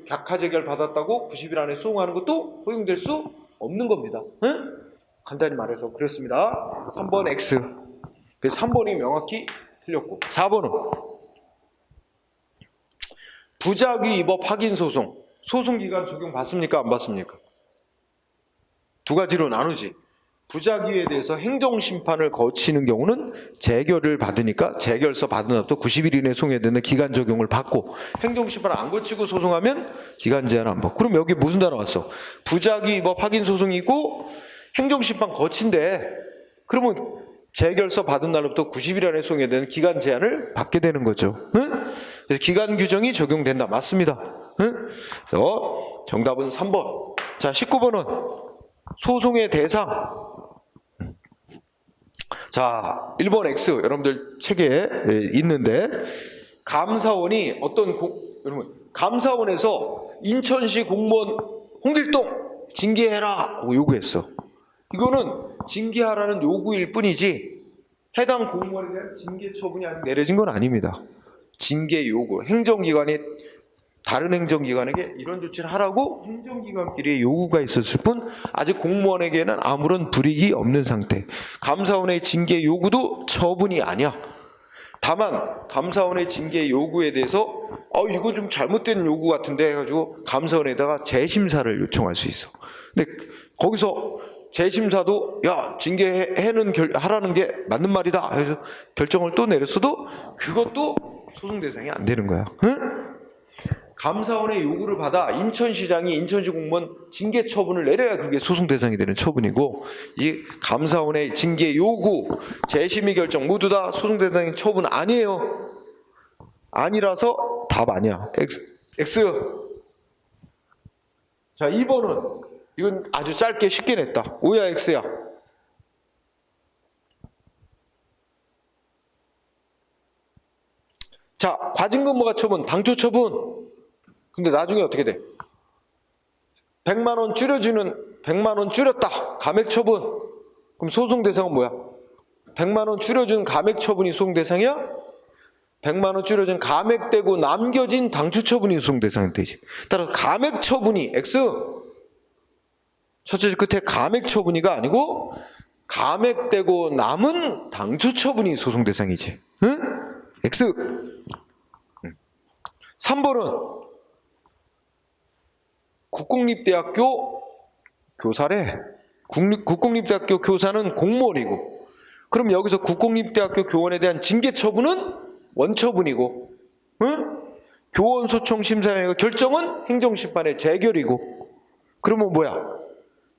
격하 재결 받았다고 90일 안에 소송하는 것도 허용될 수 없는 겁니다. 응? 간단히 말해서 그렇습니다. 3번 X. 그래서 3번이 명확히 틀렸고 4번은 부작위 위법 확인 소송. 소송기간 적용 받습니까? 안 받습니까? 두 가지로 나누지. 부작위에 대해서 행정심판을 거치는 경우는 재결을 받으니까 재결서 받은 날부터 90일 이내에 소송해야 되는 기간 적용을 받고 행정심판을 안 거치고 소송하면 기간 제한 안 받고. 그럼 여기 무슨 단어 왔어? 부작위 위법 확인 소송이 있고 행정심판 거친데 그러면 재결서 받은 날로부터 90일 안에 소송해야 되는 기간 제한을 받게 되는 거죠. 응? 그래서 기간 규정이 적용된다. 맞습니다. 응? 그래서 정답은 3번. 자, 19번은 소송의 대상. 자, 1번 X 여러분들 책에 있는데 감사원이 여러분 감사원에서 인천시 공무원 홍길동 징계해라 하고 요구했어. 이거는 징계하라는 요구일 뿐이지 해당 공무원에 대한 징계 처분이 내려진 건 아닙니다. 징계 요구. 행정기관이 다른 행정기관에게 이런 조치를 하라고 행정기관끼리 요구가 있었을 뿐 아직 공무원에게는 아무런 불이익이 없는 상태. 감사원의 징계 요구도 처분이 아니야. 다만 감사원의 징계 요구에 대해서 이거 좀 잘못된 요구 같은데 해가지고 감사원에다가 재심사를 요청할 수 있어. 근데 거기서 재심사도 하라는 게 맞는 말이다 해서 결정을 또 내렸어도 그것도 소송 대상이 안 되는 거야. 응? 감사원의 요구를 받아 인천시장이 인천시 공무원 징계 처분을 내려야 그게 소송 대상이 되는 처분이고, 이 감사원의 징계 요구, 재심의 결정 모두 다 소송 대상인 처분 아니에요. 아니라서 답 아니야. X. 자, 2번은 이건 아주 짧게 쉽게 냈다. O야 X야? 자, 과징금부가 처분, 당초 처분. 근데 나중에 어떻게 돼? 100만 원 줄였다. 감액 처분. 그럼 소송 대상은 뭐야? 100만 원 줄여준 감액 처분이 소송 대상이야? 100만 원 줄여준 감액되고 남겨진 당초 처분이 소송 대상이 되지. 따라서 감액 처분이 X. 첫째 줄 끝에 감액 처분이가 아니고 감액되고 남은 당초 처분이 소송 대상이지. 응? X. 3번은 국공립대학교 교사래. 국공립대학교 교사는 공무원이고, 그럼 여기서 국공립대학교 교원에 대한 징계 처분은 원처분이고, 응? 교원 소청 심사위원회 결정은 행정심판의 재결이고, 그러면 뭐야?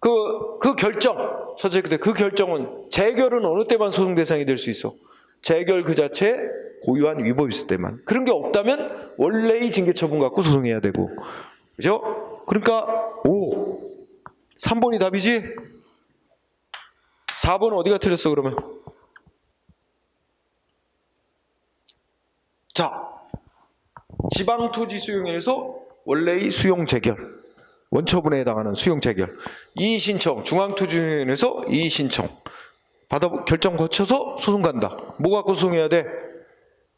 그 결정, 첫째 그 결정은 재결은 어느 때만 소송 대상이 될 수 있어? 재결 그 자체에 고유한 위법이 있을 때만. 그런 게 없다면 원래의 징계 처분 갖고 소송해야 되고, 그죠? 그러니까 3번이 답이지? 4번은 어디가 틀렸어 그러면? 자, 지방토지수용위원회에서 원래의 수용 재결, 원처분에 해당하는 수용 재결, 이의 신청, 중앙토지위원회에서 이의 신청 받아 결정 거쳐서 소송 간다. 뭐 갖고 소송해야 돼?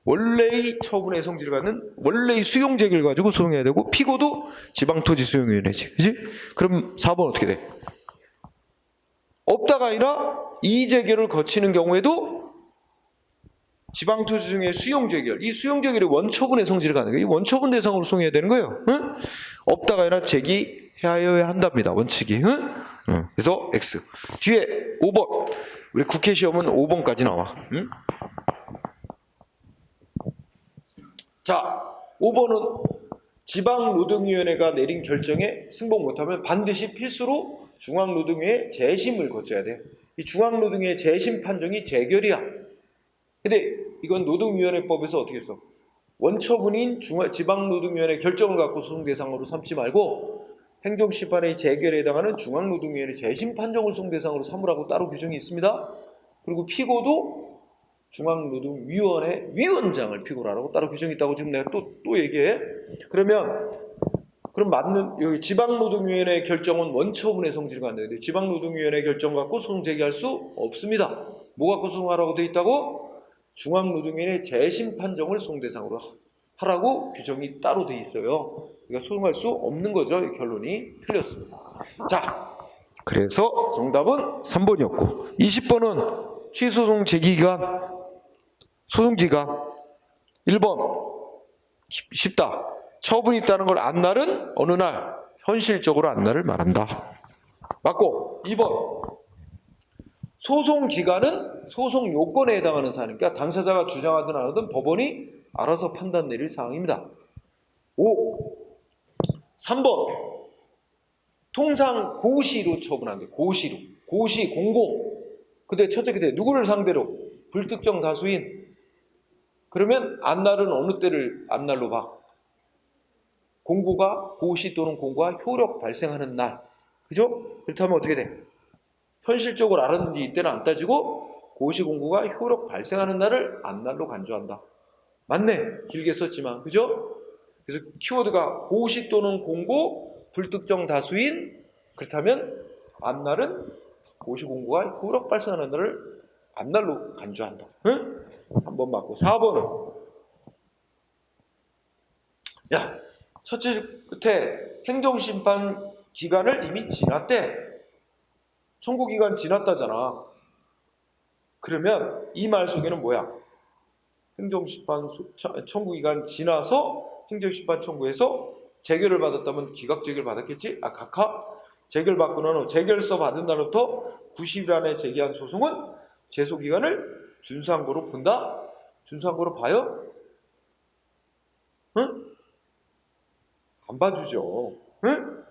원래의 처분의 성질을 갖는 원래의 수용 재결 가지고 소송해야 되고, 피고도 지방토지수용위원회지, 그지? 그럼 4번 어떻게 돼? 없다가 아니라 이의 재결을 거치는 경우에도 지방토지수용의 수용 재결, 이 수용 재결이 원처분의 성질을 갖는 거예요. 이 원처분 대상으로 소송해야 되는 거예요. 응? 없다가 아니라 제기하여야 한답니다. 원칙이. 응? 그래서 X. 뒤에 5번. 우리 국회 시험은 5번까지 나와. 응? 자, 5번은 지방노동위원회가 내린 결정에 승복 못하면 반드시 필수로 중앙노동위의 재심을 거쳐야 돼. 이 중앙노동위의 재심 판정이 재결이야. 근데 이건 노동위원회법에서 어떻게 했어? 원처분인 지방노동위원회 결정을 갖고 소송 대상으로 삼지 말고 행정심판의 재결에 해당하는 중앙노동위원회 재심 판정을 소송 대상으로 삼으라고 따로 규정이 있습니다. 그리고 피고도 중앙노동위원회 위원장을 피고로 하라고 따로 규정이 있다고 지금 내가 또 얘기해. 그럼 맞는, 여기 지방노동위원회 결정은 원처분의 성질을 갖는 건데 지방노동위원회 결정 갖고 소송 제기할 수 없습니다. 뭐 갖고 소송하라고 돼 있다고? 중앙노동위원회 재심 판정을 소송 대상으로 하라고 규정이 따로 돼 있어요. 그러니까 소송할 수 없는 거죠. 이 결론이 틀렸습니다. 자, 그래서 정답은 3번이었고, 20번은 취소소송 제기기간, 소송기간. 1번 쉽다. 처분이 있다는 걸 안 날은 어느 날, 현실적으로 안 날을 말한다. 맞고. 2번 소송기간은 소송 요건에 해당하는 사안이니까 당사자가 주장하든 안 하든 법원이 알아서 판단 내릴 사항입니다. 3번 통상 고시로 처분한대. 고시로. 고시 공고. 근데 첫째 그때 누구를 상대로? 불특정 다수인. 그러면 안날은 어느 때를 안날로 봐? 공고가, 고시 또는 공고가 효력 발생하는 날. 그죠? 그렇다면 어떻게 돼? 현실적으로 알았는지 이때는 안 따지고 고시 공고가 효력 발생하는 날을 안날로 간주한다. 맞네. 길게 썼지만. 그죠? 그래서 키워드가 고시 또는 공고, 불특정 다수인. 그렇다면 안날은 고시 공고가 효력 발생하는 날을 안날로 간주한다. 응? 3번 맞고. 4번은 첫째 끝에 행정심판 기간을 이미 지났대. 청구기간 지났다잖아. 그러면 이 말 속에는 뭐야? 행정심판 청구기간 지나서 행정심판 청구해서 재결을 받았다면 기각재결 받았겠지? 각하 재결받고 난 후 재결서 받은 날부터 90일 안에 제기한 소송은 제소기간을 준수한 거로 본다? 준수한 거로 봐요? 응? 안 봐주죠. 응?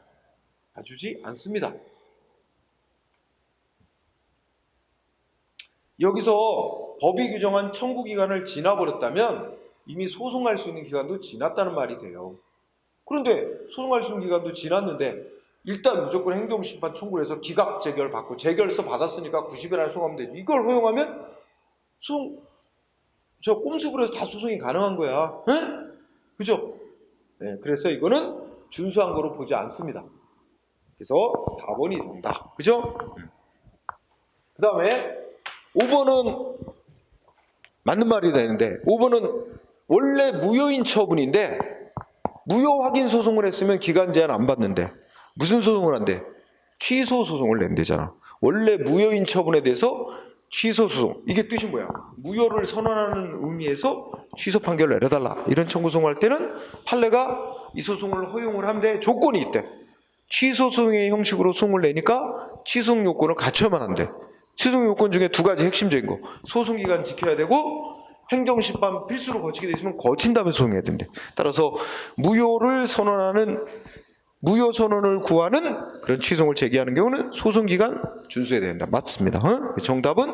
봐주지 않습니다. 여기서 법이 규정한 청구기간을 지나버렸다면 이미 소송할 수 있는 기간도 지났다는 말이 돼요. 그런데 소송할 수 있는 기간도 지났는데 일단 무조건 행정심판 청구를 해서 기각 재결 받고 재결서 받았으니까 90일 안에 소송하면 되지. 이걸 허용하면 저 꼼수부로 해서 다 소송이 가능한 거야. 응? 그죠? 네, 그래서 이거는 준수한 거로 보지 않습니다. 그래서 4번이 된다. 그죠? 그 다음에 5번은 맞는 말이 되는데 5번은 원래 무효인 처분인데 무효 확인 소송을 했으면 기간 제한 안 받는데 무슨 소송을 한대? 취소 소송을 낸대잖아. 원래 무효인 처분에 대해서 취소 소송. 이게 뜻이 뭐야? 무효를 선언하는 의미에서 취소 판결을 내려달라. 이런 청구 소송을 할 때는 판례가 이 소송을 허용을 하는데 조건이 있대. 취소 소송의 형식으로 소송을 내니까 취소 요건을 갖춰야만 한대. 취소 요건 중에 두 가지 핵심적인 거. 소송 기간 지켜야 되고 행정심판 필수로 거치게 돼 있으면 거친 다음에 소송해야 된대. 따라서 무효를 선언하는 무효 선언을 구하는 그런 취소를 제기하는 경우는 소송 기간 준수해야 된다. 맞습니다. 정답은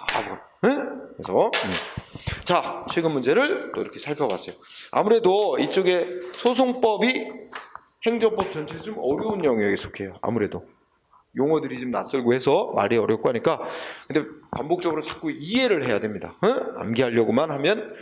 4번. 그래서 자, 최근 문제를 또 이렇게 살펴봤어요. 아무래도 이쪽에 소송법이 행정법 전체에 좀 어려운 영역에 속해요. 아무래도 용어들이 좀 낯설고 해서 말이 어렵고 하니까 근데 반복적으로 자꾸 이해를 해야 됩니다. 암기하려고만 하면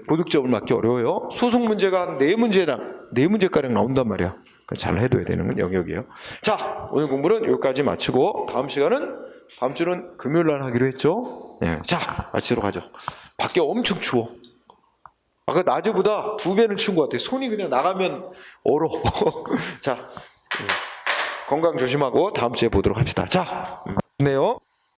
고득점을 맞기 어려워요. 소송 문제가 한 4문제가량 나온단 말이야. 잘 해둬야 되는 영역이에요. 자, 오늘 공부는 여기까지 마치고 다음 주는 금요일 날 하기로 했죠. 자, 마치러 가죠. 밖에 엄청 추워. 아까 낮에보다 2배는 추운 것 같아. 손이 그냥 나가면 얼어. 자, 건강 조심하고 다음 주에 보도록 합시다. 자, 네요.